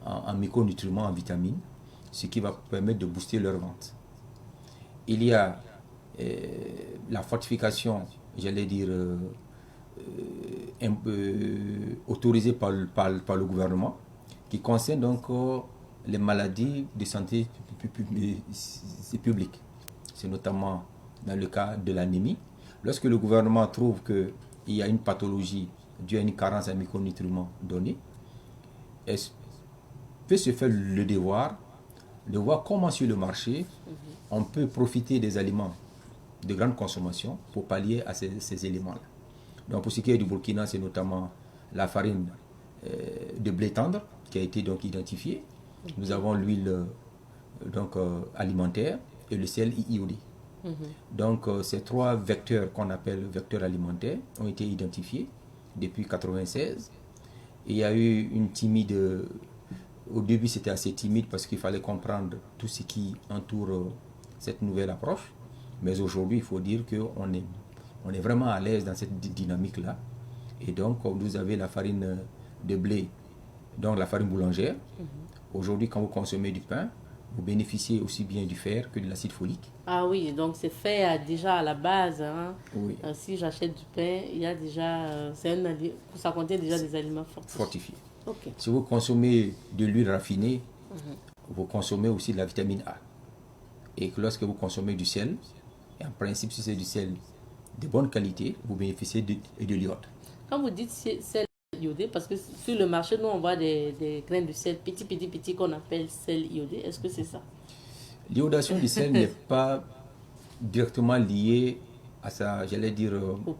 en micronutriments, en vitamines, ce qui va permettre de booster leur vente. Il y a la fortification, j'allais dire, autorisée par le gouvernement, qui concerne donc les maladies de santé publique. C'est notamment dans le cas de l'anémie. Lorsque le gouvernement trouve qu'il y a une pathologie due à une carence en micronutriments donnée, elle peut se faire le devoir de voir comment sur le marché on peut profiter des aliments de grande consommation pour pallier à ces éléments-là. Donc pour ce qui est du Burkina, c'est notamment la farine de blé tendre qui a été donc identifiée. Nous avons l'huile alimentaire et le sel iodé. Donc ces trois vecteurs qu'on appelle vecteurs alimentaires ont été identifiés depuis 1996. Il y a eu une timide... Au début c'était assez timide parce qu'il fallait comprendre tout ce qui entoure cette nouvelle approche. Mais aujourd'hui il faut dire qu'on est vraiment à l'aise dans cette dynamique-là. Et donc vous avez la farine de blé, donc la farine boulangère. Aujourd'hui quand vous consommez du pain, vous bénéficiez aussi bien du fer que de l'acide folique. Ah oui, donc c'est fait déjà à la base. Hein. Oui. Si j'achète du pain, il y a déjà, ça contient déjà des aliments fortifiés. Okay. Si vous consommez de l'huile raffinée, vous consommez aussi de la vitamine A. Et que lorsque vous consommez du sel, et en principe si c'est du sel de bonne qualité, vous bénéficiez de l'iode. Quand vous dites sel iodé, parce que sur le marché, nous, on voit des grains de sel petits qu'on appelle sel iodé. Est-ce que c'est ça? L'iodation du sel n'est pas directement liée à ça, j'allais dire, au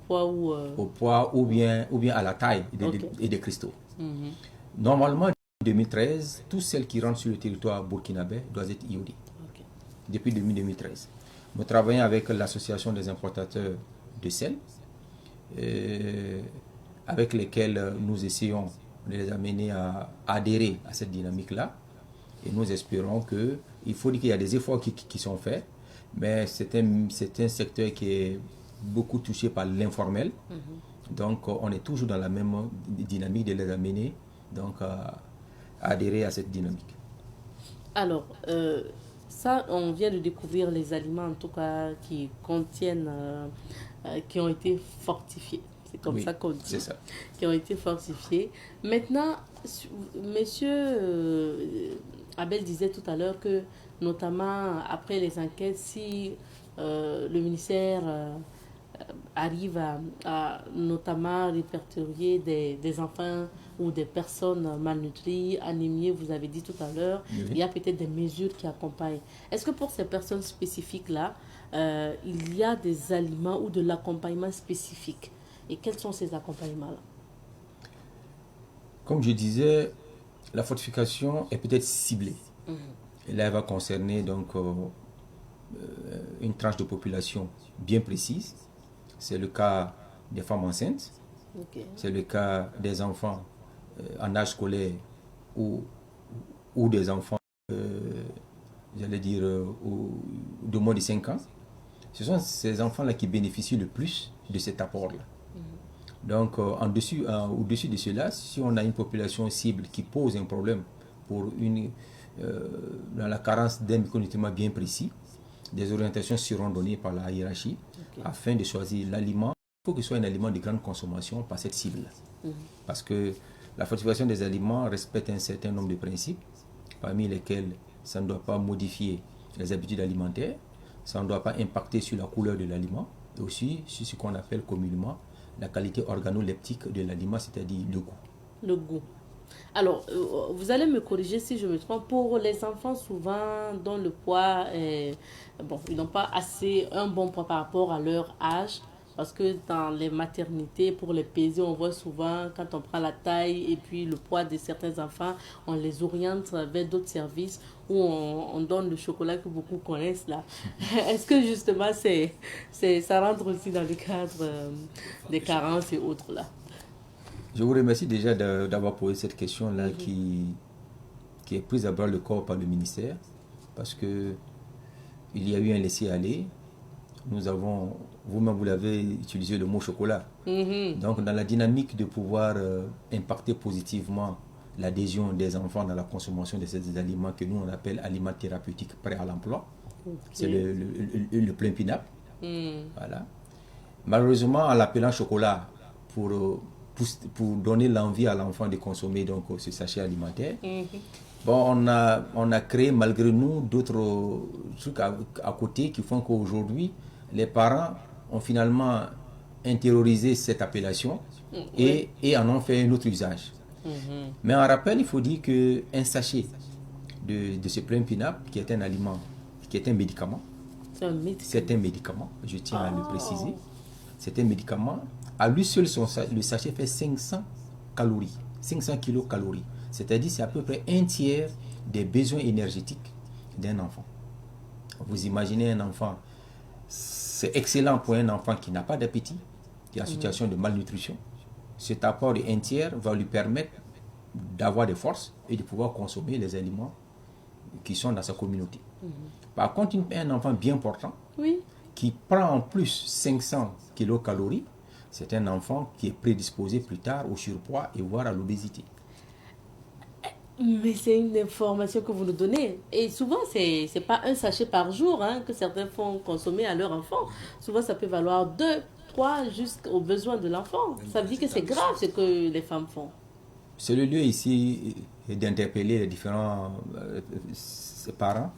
poids ou bien à la taille des cristaux. Normalement, en 2013, tout sel qui rentre sur le territoire burkinabé doit être iodé. Depuis 2013. Nous travaillons avec l'association des importateurs de sel, avec lesquels nous essayons de les amener à adhérer à cette dynamique-là. Et nous espérons que, il faut dire qu'il y a des efforts qui sont faits, mais c'est un secteur qui est beaucoup touché par l'informel. Donc, on est toujours dans la même dynamique de les amener donc, à adhérer à cette dynamique. Alors, ça, on vient de découvrir les aliments, en tout cas, qui contiennent, qui ont été fortifiés. C'est comme ça qu'on dit. C'est ça. Qui ont été fortifiés. Maintenant, monsieur Abel disait tout à l'heure que, notamment après les enquêtes, si le ministère arrive à notamment répertorier des enfants ou des personnes malnutries, anémiées, vous avez dit tout à l'heure, il y a peut-être des mesures qui accompagnent. Est-ce que pour ces personnes spécifiques-là, il y a des aliments ou de l'accompagnement spécifique? Et quels sont ces accompagnements-là? Comme je disais, la fortification est peut-être ciblée. Et là, elle va concerner donc une tranche de population bien précise. C'est le cas des femmes enceintes. C'est le cas des enfants en âge scolaire ou des enfants, j'allais dire, de moins de 5 ans. Ce sont ces enfants-là qui bénéficient le plus de cet apport-là. Donc, au-dessus de cela, si on a une population cible qui pose un problème pour dans la carence d'un micronutriments bien précis, des orientations seront données par la hiérarchie afin de choisir l'aliment. Il faut que ce soit un aliment de grande consommation par cette cible. Parce que la fortification des aliments respecte un certain nombre de principes, parmi lesquels ça ne doit pas modifier les habitudes alimentaires, ça ne doit pas impacter sur la couleur de l'aliment, et aussi sur ce qu'on appelle communément la qualité organoleptique de l'aliment, c'est-à-dire le goût. Le goût. Alors, vous allez me corriger si je me trompe. Pour les enfants, souvent, dont le poids est... Bon, ils n'ont pas un bon poids par rapport à leur âge. Parce que dans les maternités, pour les peser, on voit souvent, quand on prend la taille et puis le poids de certains enfants, on les oriente vers d'autres services où on donne le chocolat que beaucoup connaissent là. Est-ce que justement, ça rentre aussi dans le cadre des carences et autres là? Je vous remercie déjà d'avoir posé cette question-là qui est prise à bras le corps par le ministère, parce que il y a eu un laisser-aller. Nous avons, vous-même vous l'avez utilisé le mot chocolat. Donc dans la dynamique de pouvoir impacter positivement l'adhésion des enfants dans la consommation de ces aliments que nous on appelle aliments thérapeutiques prêts à l'emploi, c'est le plein pinap. Voilà. Malheureusement, en l'appelant chocolat pour donner l'envie à l'enfant de consommer donc ce sachet alimentaire. Bon, on a créé malgré nous d'autres trucs à côté qui font qu'aujourd'hui, les parents ont finalement intériorisé cette appellation et en ont fait un autre usage. Mais en rappel, il faut dire qu'un sachet de ce plein pinap, qui est un aliment, qui est un médicament, c'est un médicament, je tiens à le préciser, c'est un médicament. À lui seul, le sachet fait 500 calories, 500 kilocalories. C'est-à-dire c'est à peu près un tiers des besoins énergétiques d'un enfant. Vous imaginez un enfant, c'est excellent pour un enfant qui n'a pas d'appétit, qui est en situation de malnutrition. Cet apport de un tiers va lui permettre d'avoir des forces et de pouvoir consommer les aliments qui sont dans sa communauté. Par contre, un enfant bien portant, qui prend en plus 500 kilocalories, c'est un enfant qui est prédisposé plus tard au surpoids et voire à l'obésité. Mais c'est une information que vous nous donnez. Et souvent, c'est pas un sachet par jour que certains font consommer à leur enfant. Souvent, ça peut valoir 2, 3 jusqu'aux besoins de l'enfant. Ça veut dire que c'est grave ce que les femmes font. C'est le lieu ici d'interpeller les différents parents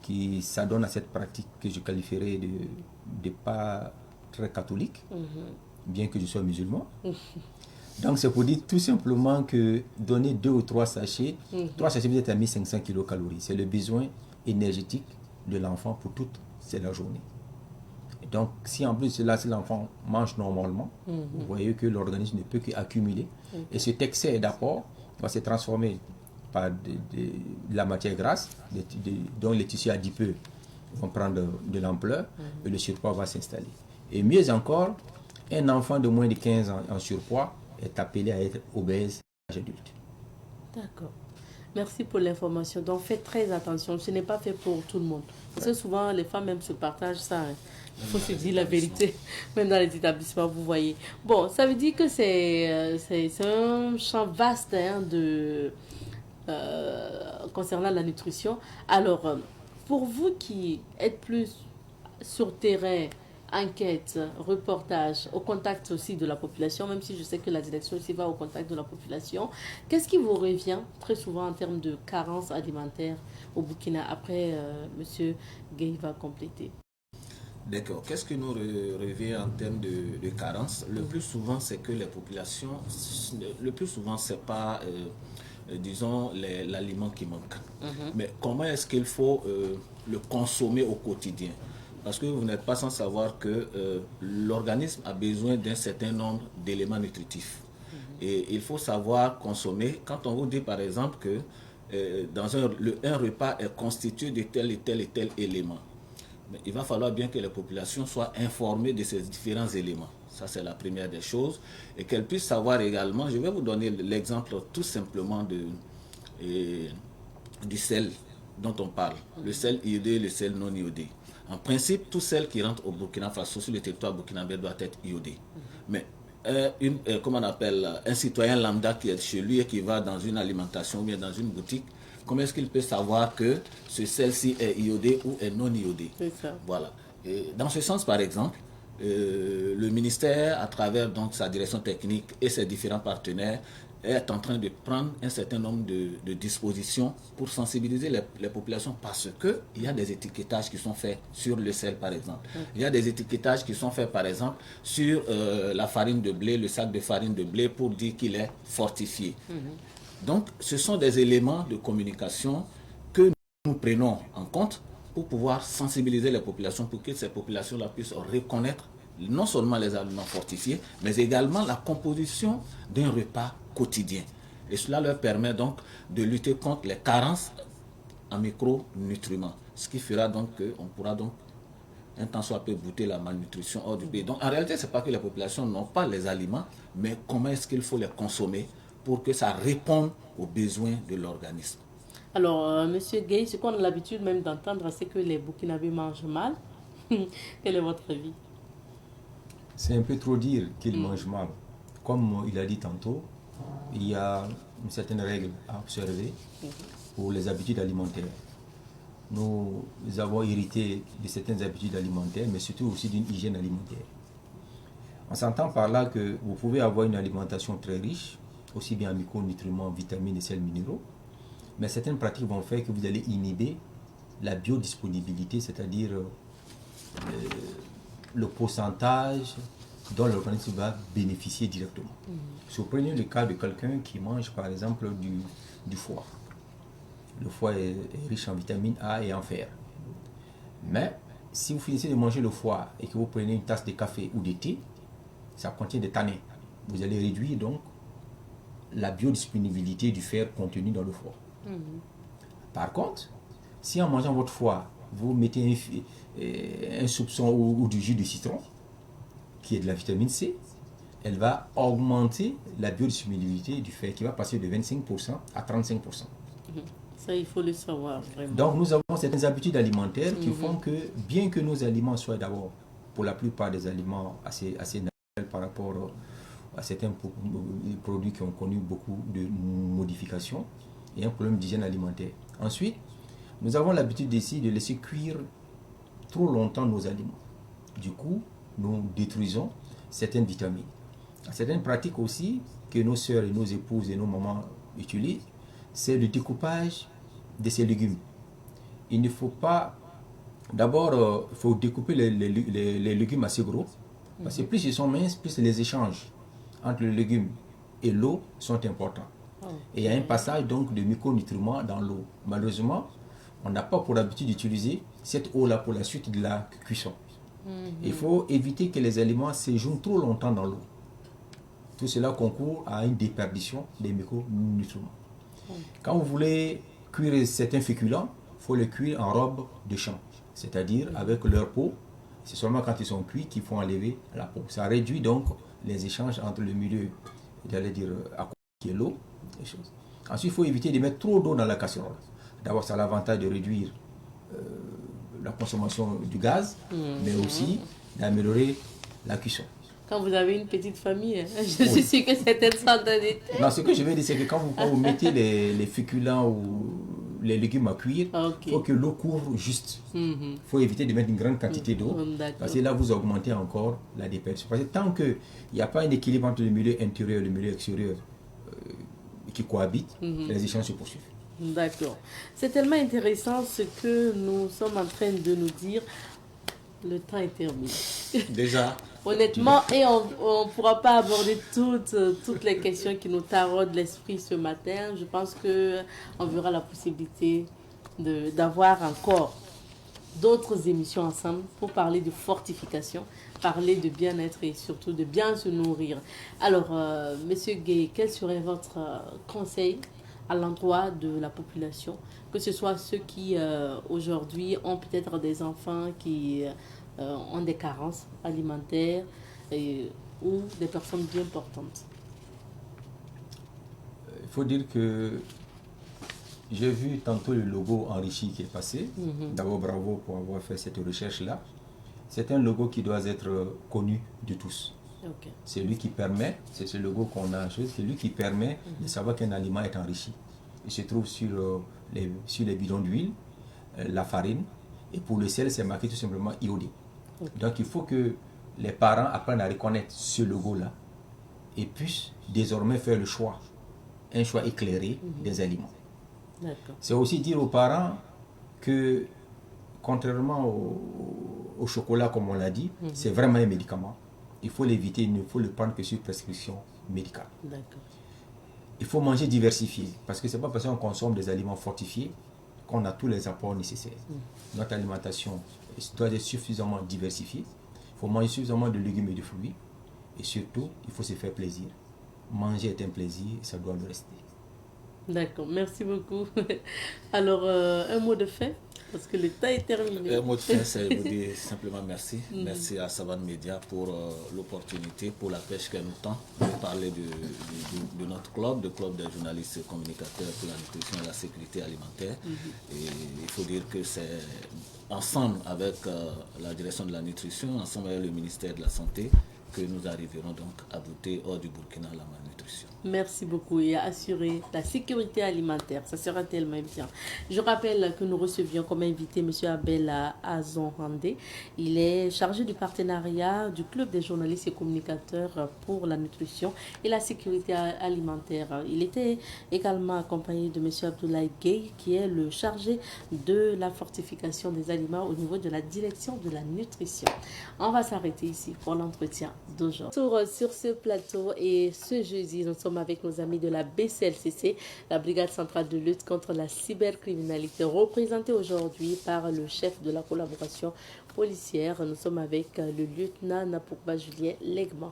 qui s'adonnent à cette pratique que je qualifierais de pas très catholique, bien que je sois musulman. Donc c'est pour dire tout simplement que donner 2 ou 3 sachets, 3 sachets vous êtes à 1500 kilocalories. C'est le besoin énergétique de l'enfant pour toute la journée. Et donc si en plus de cela, si l'enfant mange normalement, vous voyez que l'organisme ne peut qu'accumuler. Et cet excès d'apport va se transformer par de la matière grasse, dont les tissus adipeux vont prendre de l'ampleur et le surpoids va s'installer. Et mieux encore, un enfant de moins de 15 ans en surpoids est appelé à être obèse à l'âge adulte. D'accord. Merci pour l'information. Donc faites très attention, ce n'est pas fait pour tout le monde. Parce que souvent les femmes même se partagent ça. Hein. Il faut se dire la vérité, même dans les établissements, vous voyez. Bon, ça veut dire que c'est un champ vaste hein, concernant la nutrition. Alors, pour vous qui êtes plus sur terrain, enquête, reportage, au contact aussi de la population, même si je sais que la direction aussi va au contact de la population, qu'est-ce qui vous revient très souvent en termes de carence alimentaire au Burkina? Après, Monsieur Gueye va compléter. D'accord. Qu'est-ce qui nous revient en termes de carence? Le plus souvent, c'est que les populations, le plus souvent, c'est pas, disons, l'aliment qui manque. Mais comment est-ce qu'il faut le consommer au quotidien? Parce que vous n'êtes pas sans savoir que l'organisme a besoin d'un certain nombre d'éléments nutritifs. Et il faut savoir consommer. Quand on vous dit par exemple que un repas est constitué de tel et tel et tel élément, mais il va falloir bien que les populations soient informées de ces différents éléments. Ça, c'est la première des choses. Et qu'elles puissent savoir également, je vais vous donner l'exemple tout simplement du sel dont on parle. Le sel iodé et le sel non iodé. En principe, tout sel qui rentre au Burkina Faso sur le territoire burkinabé doit être iodé. Mais comment on appelle, un citoyen lambda qui est chez lui et qui va dans une alimentation ou bien dans une boutique, comment est-ce qu'il peut savoir que ce sel-ci est iodé ou est non iodé? C'est ça. Voilà. Et dans ce sens, par exemple, le ministère, à travers donc sa direction technique et ses différents partenaires, est en train de prendre un certain nombre de dispositions pour sensibiliser les populations parce qu'il y a des étiquetages qui sont faits sur le sel, par exemple. Il y a des étiquetages qui sont faits, par exemple, sur la farine de blé, le sac de farine de blé pour dire qu'il est fortifié. Donc, ce sont des éléments de communication que nous prenons en compte pour pouvoir sensibiliser les populations pour que ces populations-là puissent reconnaître non seulement les aliments fortifiés, mais également la composition d'un repas quotidien. Et cela leur permet donc de lutter contre les carences en micronutriments, ce qui fera donc qu'on pourra donc un temps soit peu bouter la malnutrition hors du pays. Donc en réalité, ce n'est pas que les populations n'ont pas les aliments, mais comment est-ce qu'il faut les consommer pour que ça réponde aux besoins de l'organisme. Alors, Monsieur Gueye, ce qu'on a l'habitude même d'entendre, c'est que les Burkinabés mangent mal. Quel est votre avis? C'est un peu trop dire qu'ils mangent mal. Comme il a dit tantôt, il y a une certaine règle à observer pour les habitudes alimentaires. Nous avons hérité de certaines habitudes alimentaires, mais surtout aussi d'une hygiène alimentaire. On s'entend par là que vous pouvez avoir une alimentation très riche, aussi bien en micronutriments, vitamines et sels minéraux, mais certaines pratiques vont faire que vous allez inhiber la biodisponibilité, c'est-à-dire le pourcentage dont l'organisme va bénéficier directement. Si vous prenez le cas de quelqu'un qui mange par exemple du foie. Le foie est riche en vitamine A et en fer. Mais si vous finissez de manger le foie et que vous prenez une tasse de café ou de thé, ça contient des tanins. Vous allez réduire donc la biodisponibilité du fer contenu dans le foie. Par contre, si en mangeant votre foie, vous mettez un soupçon ou du jus de citron, qui est de la vitamine C, elle va augmenter la biodisponibilité du fer qui va passer de 25% à 35%. Ça, il faut le savoir, vraiment. Donc, nous avons certaines habitudes alimentaires qui font que, bien que nos aliments soient d'abord, pour la plupart des aliments assez naturels par rapport à certains produits qui ont connu beaucoup de modifications, il y a un problème d'hygiène alimentaire. Ensuite, nous avons l'habitude ici de laisser cuire trop longtemps nos aliments. Du coup, nous détruisons certaines vitamines. Certaines pratiques aussi que nos sœurs et nos épouses et nos mamans utilisent, c'est le découpage de ces légumes. Il ne faut pas... D'abord, il faut découper les légumes assez gros Parce que plus ils sont minces, plus les échanges entre le légume et l'eau sont importants. Et il y a un passage donc de micronutriments dans l'eau. Malheureusement, on n'a pas pour habitude d'utiliser cette eau-là pour la suite de la cuisson. Il faut éviter que les aliments séjournent trop longtemps dans l'eau. Tout cela concourt à une déperdition des micronutriments. Quand vous voulez cuire certains féculents, il faut les cuire en robe de champ, c'est-à-dire avec leur peau. C'est seulement quand ils sont cuits qu'il faut enlever la peau. Ça réduit donc les échanges entre le milieu, j'allais dire, qui est l'eau, les choses. Ensuite, il faut éviter de mettre trop d'eau dans la casserole. D'abord, ça a l'avantage de réduire la consommation du gaz, mais aussi d'améliorer la cuisson. Quand vous avez une petite famille, je suis sûr que c'est instantané. Non, ce que je veux dire, c'est que quand vous mettez les féculents ou les légumes à cuire, il faut que l'eau couvre juste. Il faut éviter de mettre une grande quantité d'eau, parce que là, vous augmentez encore la déperdition. Parce que tant qu'il n'y a pas un équilibre entre le milieu intérieur et le milieu extérieur qui cohabitent, les échanges se poursuivent. D'accord. C'est tellement intéressant ce que nous sommes en train de nous dire. Le temps est terminé. Déjà. Honnêtement, et on ne pourra pas aborder toutes les questions qui nous taraudent l'esprit ce matin. Je pense qu'on verra la possibilité d'avoir encore d'autres émissions ensemble pour parler de fortification, parler de bien-être et surtout de bien se nourrir. Alors, Monsieur Gueye, quel serait votre conseil à l'endroit de la population, que ce soit ceux qui aujourd'hui ont peut-être des enfants qui ont des carences alimentaires ou des personnes bien portantes? Il faut dire que j'ai vu tantôt le logo enrichi qui est passé. D'abord, bravo pour avoir fait cette recherche-là. C'est un logo qui doit être connu de tous. C'est lui qui permet, c'est ce logo qu'on a, c'est lui qui permet de savoir qu'un aliment est enrichi. Il se trouve sur les bidons d'huile, la farine, et pour le sel, c'est marqué tout simplement iodé. Donc il faut que les parents apprennent à reconnaître ce logo-là et puissent désormais faire le choix, un choix éclairé des aliments. C'est aussi dire aux parents que, contrairement au chocolat, comme on l'a dit, c'est vraiment un médicament. Il faut l'éviter, il ne faut le prendre que sur prescription médicale. Il faut manger diversifié, parce que ce n'est pas parce qu'on consomme des aliments fortifiés qu'on a tous les apports nécessaires. Notre alimentation doit être suffisamment diversifiée. Il faut manger suffisamment de légumes et de fruits. Et surtout, il faut se faire plaisir. Manger est un plaisir et ça doit le rester. D'accord, merci beaucoup. Alors, un mot de fin, parce que le temps est terminé. Un mot de fin, c'est vous dire simplement merci. Merci à Savane Média pour l'opportunité, pour la pêche qu'elle nous tend de parler de notre club, le club des journalistes et communicateurs pour la nutrition et la sécurité alimentaire. Et il faut dire que c'est ensemble avec la direction de la nutrition, ensemble avec le ministère de la Santé, que nous arriverons donc à buter hors du Burkina la malnutrition. Merci beaucoup et à assurer la sécurité alimentaire. Ça sera tellement bien. Je rappelle que nous recevions comme invité M. Abel Azonrandé. Il est chargé du partenariat du Club des journalistes et communicateurs pour la nutrition et la sécurité alimentaire. Il était également accompagné de M. Abdoulaye Gueye, qui est le chargé de la fortification des aliments au niveau de la direction de la nutrition. On va s'arrêter ici pour l'entretien d'aujourd'hui. Sur ce plateau et ce jeudi, nous sommes avec nos amis de la BCLCC, la Brigade centrale de lutte contre la cybercriminalité, représentée aujourd'hui par le chef de la collaboration policière. Nous sommes avec le lieutenant Napouba Julien Legman.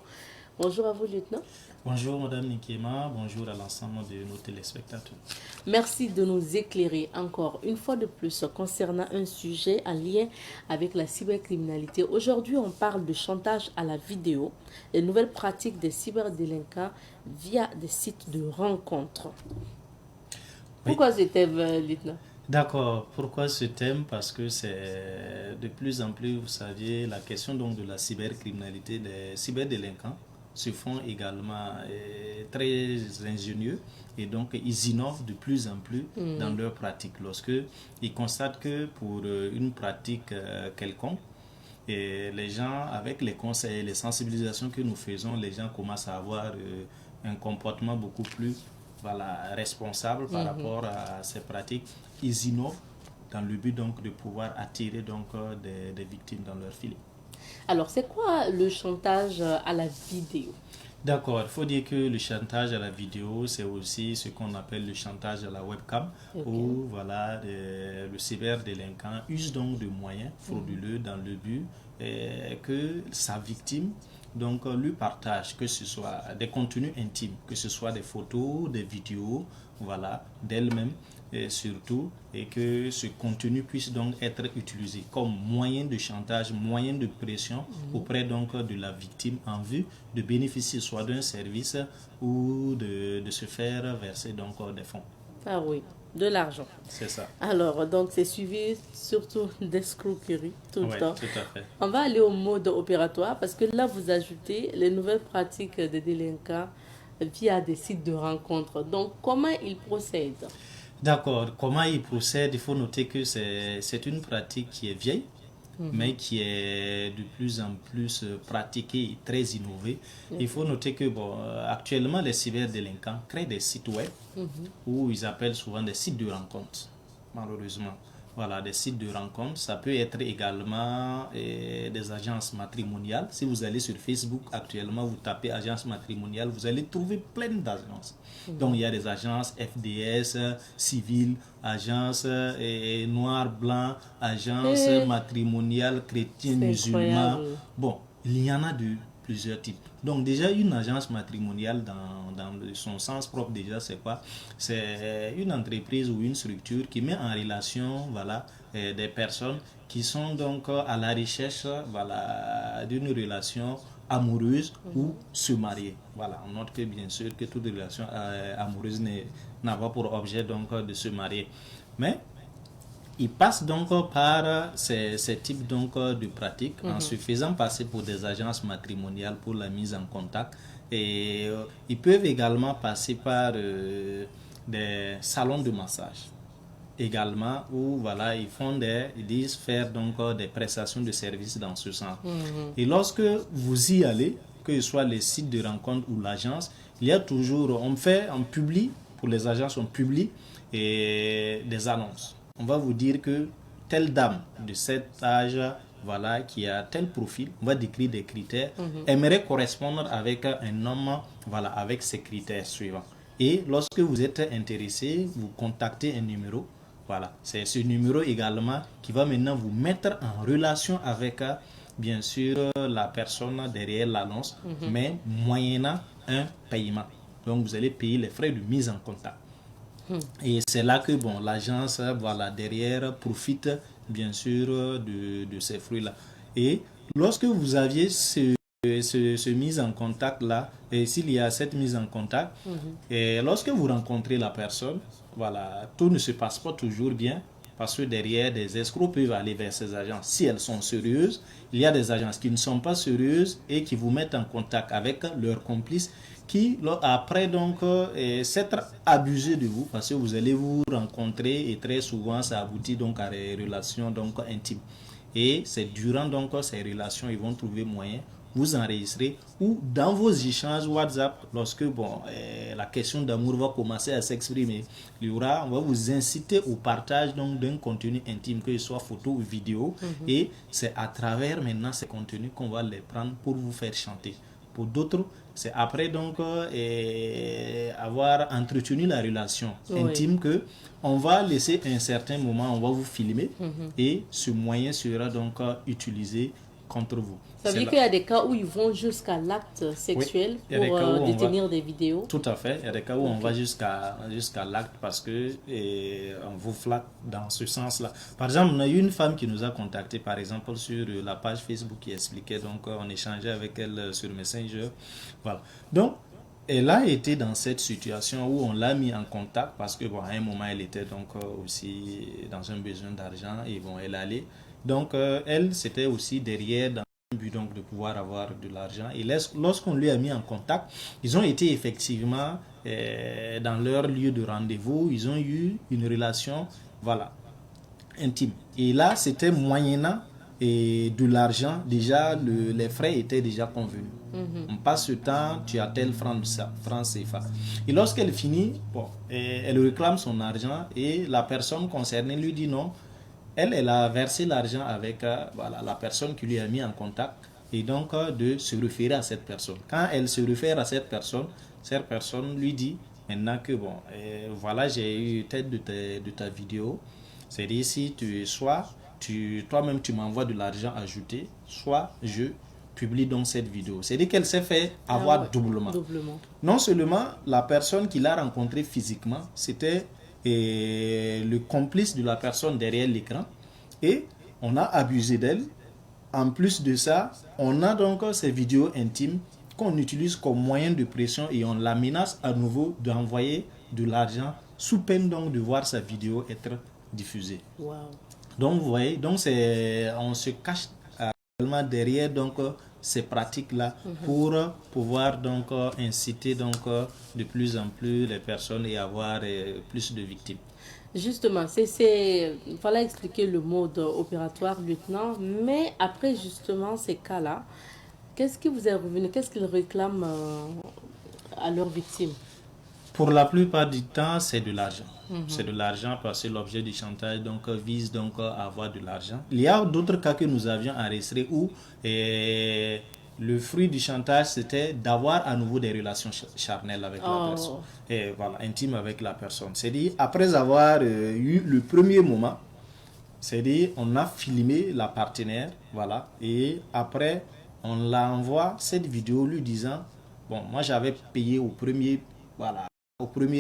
Bonjour à vous, lieutenant. Bonjour, Madame Nikema. Bonjour à l'ensemble de nos téléspectateurs. Merci de nous éclairer encore une fois de plus concernant un sujet en lien avec la cybercriminalité. Aujourd'hui, on parle de chantage à la vidéo, les nouvelles pratiques des cyberdélinquants via des sites de rencontres. Pourquoi ce thème, lieutenant? D'accord. Pourquoi ce thème? Parce que c'est de plus en plus, vous savez, la question donc de la cybercriminalité, des cyberdélinquants se font également très ingénieux et donc ils innovent de plus en plus dans leurs pratiques. Lorsque ils constatent que pour une pratique quelconque, et les gens, avec les conseils, les sensibilisations que nous faisons, les gens commencent à avoir un comportement beaucoup plus responsable par rapport à ces pratiques. Ils innovent dans le but donc de pouvoir attirer donc des victimes dans leur filet. Alors, c'est quoi le chantage à la vidéo? D'accord, il faut dire que le chantage à la vidéo, c'est aussi ce qu'on appelle le chantage à la webcam, où voilà, le cyberdélinquant use donc de moyens frauduleux dans le but que sa victime donc lui partage, que ce soit des contenus intimes, que ce soit des photos, des vidéos, voilà, d'elle-même et surtout, et que ce contenu puisse donc être utilisé comme moyen de chantage, moyen de pression auprès donc de la victime en vue de bénéficier soit d'un service ou de se faire verser donc des fonds. Ah oui, de l'argent. C'est ça. Alors, donc c'est suivi surtout d'escroquerie tout le temps. Tout à fait. On va aller au mode opératoire parce que là, vous ajoutez les nouvelles pratiques des délinquants via des sites de rencontres. Donc, comment ils procèdent? D'accord. Comment ils procèdent? Il faut noter que c'est une pratique qui est vieille, mais qui est de plus en plus pratiquée et très innovée. Il faut noter que actuellement, les cyberdélinquants créent des sites web où ils appellent souvent des sites de rencontres, malheureusement. Voilà, des sites de rencontres. Ça peut être également des agences matrimoniales. Si vous allez sur Facebook actuellement, vous tapez agence matrimoniale, vous allez trouver plein d'agences. Donc, il y a des agences FDS, civiles, agences noir, blanc, agences matrimoniales, chrétiens, musulmans. Bon, il y en a de plusieurs types. Donc déjà, une agence matrimoniale dans son sens propre, déjà, c'est quoi? C'est une entreprise ou une structure qui met en relation voilà, des personnes qui sont donc à la recherche voilà, d'une relation amoureuse ou se marier. Voilà, on note que bien sûr que toute relation amoureuse n'a pas pour objet donc de se marier. Mais ils passent donc par ces types donc de pratiques en se faisant passer pour des agences matrimoniales pour la mise en contact. Et ils peuvent également passer par des salons de massage également où voilà, ils disent faire donc des prestations de services dans ce sens. Et lorsque vous y allez, que ce soit les sites de rencontre ou l'agence, il y a toujours, on publie, pour les agences, on publie des annonces. On va vous dire que telle dame de cet âge, voilà, qui a tel profil, on va décrire des critères, aimerait correspondre avec un homme, voilà, avec ces critères suivants. Et lorsque vous êtes intéressé, vous contactez un numéro. Voilà, c'est ce numéro également qui va maintenant vous mettre en relation avec, bien sûr, la personne derrière l'annonce, mais moyennant un paiement. Donc, vous allez payer les frais de mise en contact. Et c'est là que l'agence voilà, derrière profite bien sûr de ces fruits-là. Et lorsque vous aviez ce mise en contact-là, et s'il y a cette mise en contact, et lorsque vous rencontrez la personne, voilà, tout ne se passe pas toujours bien parce que derrière, des escrocs peuvent aller vers ces agences. Si elles sont sérieuses, il y a des agences qui ne sont pas sérieuses et qui vous mettent en contact avec leurs complices qui, après donc, s'être abusés de vous parce que vous allez vous rencontrer et très souvent, ça aboutit donc à des relations donc intimes. Et c'est durant donc ces relations, ils vont trouver moyen vous enregistrer ou dans vos échanges WhatsApp, lorsque la question d'amour va commencer à s'exprimer, on va vous inciter au partage donc d'un contenu intime, que ce soit photo ou vidéo, et c'est à travers maintenant ces contenus qu'on va les prendre pour vous faire chanter. Pour d'autres, c'est après donc avoir entretenu la relation intime que on va laisser un certain moment, on va vous filmer et ce moyen sera donc utilisé contre vous. Ça veut dire qu'il y a des cas où ils vont jusqu'à l'acte sexuel pour détenir des vidéos. Tout à fait. Il y a des cas où on va jusqu'à l'acte parce que on vous flatte dans ce sens-là. Par exemple, on a eu une femme qui nous a contacté, par exemple, sur la page Facebook qui expliquait, donc on échangeait avec elle sur Messenger. Voilà. Donc, elle a été dans cette situation où on l'a mis en contact parce que à un moment, elle était donc aussi dans un besoin d'argent et elle allait. Donc, elle, c'était aussi derrière dans le but donc, de pouvoir avoir de l'argent. Et lorsqu'on lui a mis en contact, ils ont été effectivement dans leur lieu de rendez-vous. Ils ont eu une relation, intime. Et là, c'était moyennant de l'argent. Déjà, les frais étaient déjà convenus. On passe ce temps, tu as tel franc CFA. Et lorsqu'elle finit, elle réclame son argent et la personne concernée lui dit non. elle a versé l'argent avec la personne qui lui a mis en contact et donc de se référer à cette personne. Quand elle se réfère à cette personne lui dit maintenant que bon, voilà, j'ai eu tête de ta vidéo. C'est-à-dire si toi-même tu m'envoies de l'argent ajouté, soit je publie donc cette vidéo. C'est-à-dire qu'elle s'est fait avoir doublement. Non seulement la personne qui l'a rencontrée physiquement, c'était le complice de la personne derrière l'écran et on a abusé d'elle. En plus de ça, on a donc ces vidéos intimes qu'on utilise comme moyen de pression et on la menace à nouveau d'envoyer de l'argent sous peine donc de voir sa vidéo être diffusée. Wow. Donc vous voyez, donc on se cache également derrière donc ces pratiques-là pour pouvoir donc inciter donc de plus en plus les personnes et avoir plus de victimes. Justement, il fallait expliquer le mode opératoire, lieutenant, mais après justement ces cas-là, qu'est-ce qui vous est revenu? Qu'est-ce qu'ils réclament à leurs victimes? Pour la plupart du temps, c'est de l'argent. C'est de l'argent parce que l'objet du chantage donc, vise donc à avoir de l'argent. Il y a d'autres cas que nous avions enregistrés où le fruit du chantage, c'était d'avoir à nouveau des relations charnelles avec la personne. Et voilà, intime avec la personne. C'est-à-dire, après avoir eu le premier moment, c'est-à-dire, on a filmé la partenaire, voilà, et après, on l'envoie cette vidéo lui disant, bon, moi j'avais payé au premier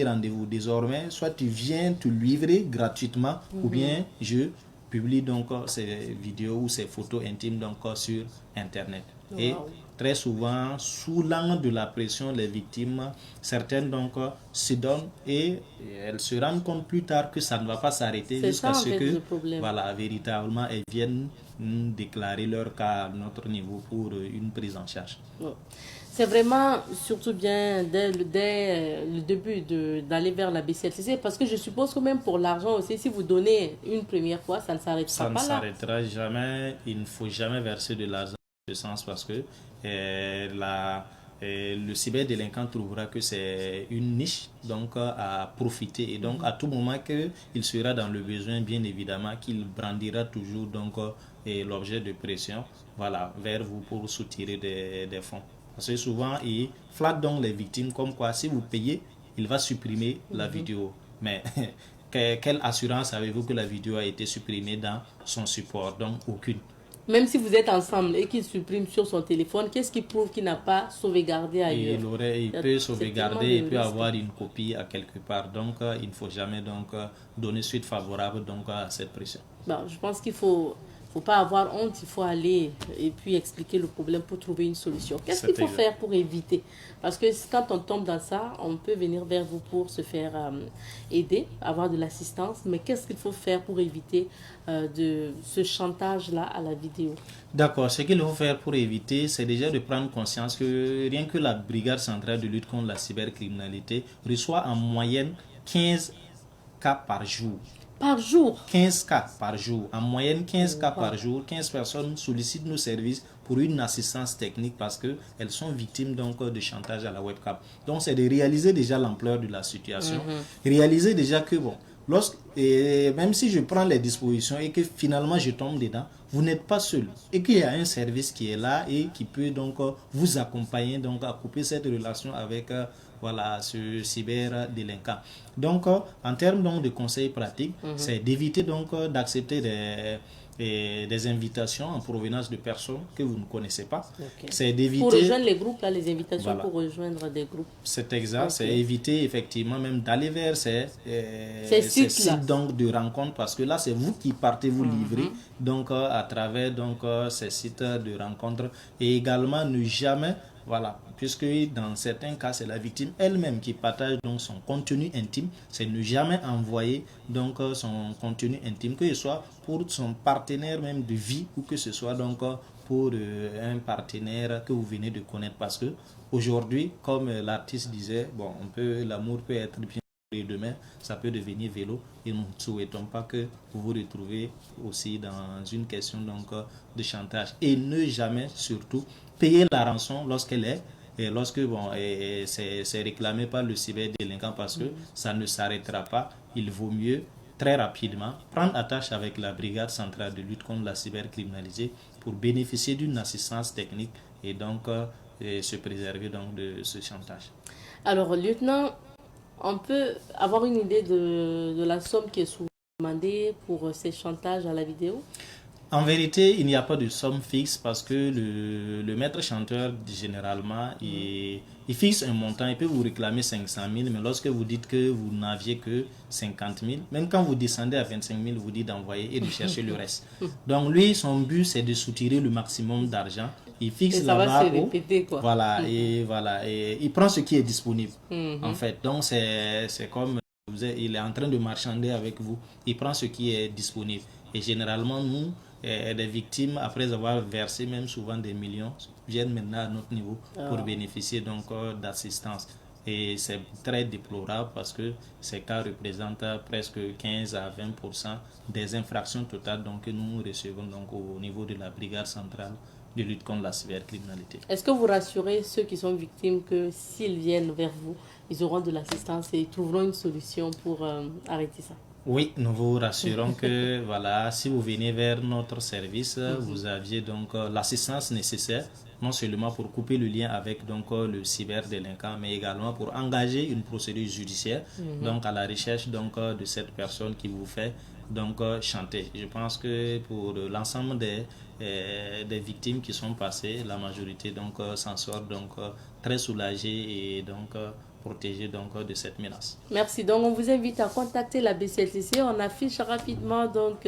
rendez-vous. Désormais, soit tu viens te livrer gratuitement ou bien je publie donc ces vidéos ou ces photos intimes donc sur Internet. Et très souvent, sous l'angle de la pression, les victimes, certaines donc se donnent et elles se rendent compte plus tard que ça ne va pas s'arrêter jusqu'à ce que véritablement elles viennent déclarer leur cas à notre niveau pour une prise en charge. C'est vraiment surtout bien dès le début d'aller vers la BCLCC parce que je suppose que même pour l'argent aussi, si vous donnez une première fois, ça ne s'arrêtera pas là. Ça ne s'arrêtera jamais. Il ne faut jamais verser de l'argent dans ce sens parce que le cyberdélinquant trouvera que c'est une niche donc à profiter et donc à tout moment qu'il sera dans le besoin, bien évidemment qu'il brandira toujours donc l'objet de pression vers vous pour soutirer des fonds. Parce que souvent, il flatte donc les victimes comme quoi, si vous payez, il va supprimer la vidéo. Mais quelle assurance avez-vous que la vidéo a été supprimée dans son support? Donc, aucune. Même si vous êtes ensemble et qu'il supprime sur son téléphone, qu'est-ce qui prouve qu'il n'a pas sauvegardé ailleurs? Il peut sauvegarder, il peut avoir une copie à quelque part. Donc, il ne faut jamais donc, donner suite favorable donc, à cette pression. Je pense qu'il faut pas avoir honte, il faut aller et puis expliquer le problème pour trouver une solution. Qu'est-ce qu'il faut faire pour éviter? Parce que quand on tombe dans ça, on peut venir vers vous pour se faire aider, avoir de l'assistance. Mais qu'est-ce qu'il faut faire pour éviter de ce chantage-là à la vidéo? D'accord, ce qu'il faut faire pour éviter, c'est déjà de prendre conscience que rien que la Brigade centrale de lutte contre la cybercriminalité reçoit en moyenne 15 cas par jour. Par jour? 15 cas par jour. En moyenne, 15 cas par jour. 15 personnes sollicitent nos services pour une assistance technique parce qu'elles sont victimes donc, de chantage à la webcam. Donc, c'est de réaliser déjà l'ampleur de la situation. Réaliser déjà que, bon, même si je prends les dispositions et que finalement je tombe dedans, vous n'êtes pas seul. Et qu'il y a un service qui est là et qui peut donc vous accompagner donc, à couper cette relation avec ce cyberdélinquant. Donc, en termes donc, de conseils pratiques, c'est d'éviter donc d'accepter des invitations en provenance de personnes que vous ne connaissez pas. C'est d'éviter... Pour rejoindre les groupes, là, les invitations pour rejoindre des groupes. C'est exact, c'est éviter effectivement même d'aller vers ces sites donc, de rencontres parce que là, c'est vous qui partez vous livrer donc, à travers donc, ces sites de rencontres et également ne jamais... puisque dans certains cas, c'est la victime elle-même qui partage donc son contenu intime. C'est ne jamais envoyer donc son contenu intime, que ce soit pour son partenaire même de vie ou que ce soit donc pour un partenaire que vous venez de connaître. Parce que aujourd'hui, comme l'artiste disait, l'amour peut être bien et demain, ça peut devenir vélo. Et nous ne souhaitons pas que vous vous retrouvez aussi dans une question donc, de chantage. Et ne jamais, surtout, payer la rançon lorsqu'elle est et lorsque c'est réclamé par le cyberdélinquant parce que ça ne s'arrêtera pas. Il vaut mieux très rapidement prendre attache avec la brigade centrale de lutte contre la cybercriminalité pour bénéficier d'une assistance technique et donc se préserver donc de ce chantage. Alors, lieutenant, on peut avoir une idée de la somme qui est souvent demandée pour ces chantages à la vidéo? En vérité, il n'y a pas de somme fixe parce que le maître chanteur, généralement, il fixe un montant. Il peut vous réclamer 500 000, mais lorsque vous dites que vous n'aviez que 50 000, même quand vous descendez à 25 000, vous dites d'envoyer et de chercher le reste. Donc lui, son but, c'est de soutirer le maximum d'argent. Il fixe la barre haut. Voilà, et il prend ce qui est disponible, en fait. Donc c'est comme, il est en train de marchander avec vous. Il prend ce qui est disponible. Et généralement, nous, des victimes, après avoir versé même souvent des millions, viennent maintenant à notre niveau pour bénéficier donc d'assistance. Et c'est très déplorable parce que ces cas représentent presque 15 à 20% des infractions totales donc, que nous recevons donc, au niveau de la brigade centrale de lutte contre la cybercriminalité. Est-ce que vous rassurez ceux qui sont victimes que s'ils viennent vers vous, ils auront de l'assistance et ils trouveront une solution pour arrêter ça? Oui, nous vous rassurons que voilà, si vous venez vers notre service, vous aviez donc l'assistance nécessaire, non seulement pour couper le lien avec donc le cyberdélinquant, mais également pour engager une procédure judiciaire, donc à la recherche donc de cette personne qui vous fait donc chanter. Je pense que pour l'ensemble des victimes qui sont passées, la majorité donc s'en sort donc très soulagée et donc protégé donc de cette menace. Merci. Donc, on vous invite à contacter la BCLCC. On affiche rapidement donc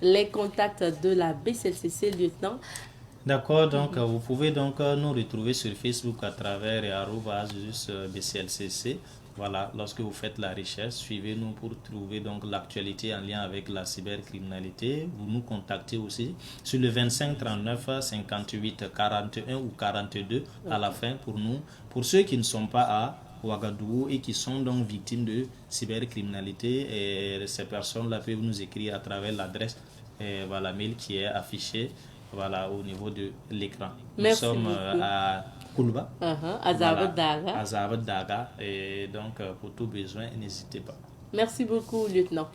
les contacts de la BCLCC, lieutenant. D'accord, donc vous pouvez donc nous retrouver sur Facebook à travers @BCLCC. Voilà, lorsque vous faites la recherche, suivez-nous pour trouver donc l'actualité en lien avec la cybercriminalité. Vous nous contactez aussi sur le 25 39 58 41 ou 42 à la fin pour nous. Pour ceux qui ne sont pas à Ouagadougou et qui sont donc victimes de cybercriminalité, et ces personnes-là peuvent nous écrire à travers l'adresse mail qui est affichée au niveau de l'écran. Nous sommes à Koulba, à Zabad Daga, et donc pour tout besoin, n'hésitez pas. Merci beaucoup, lieutenant.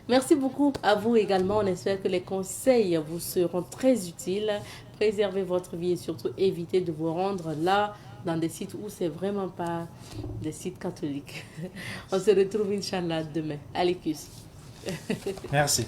Merci beaucoup à vous également. On espère que les conseils vous seront très utiles. Préservez votre vie et surtout évitez de vous rendre là dans des sites où c'est vraiment pas des sites catholiques. On se retrouve, Inch'Allah, demain. Allez, plus. Merci.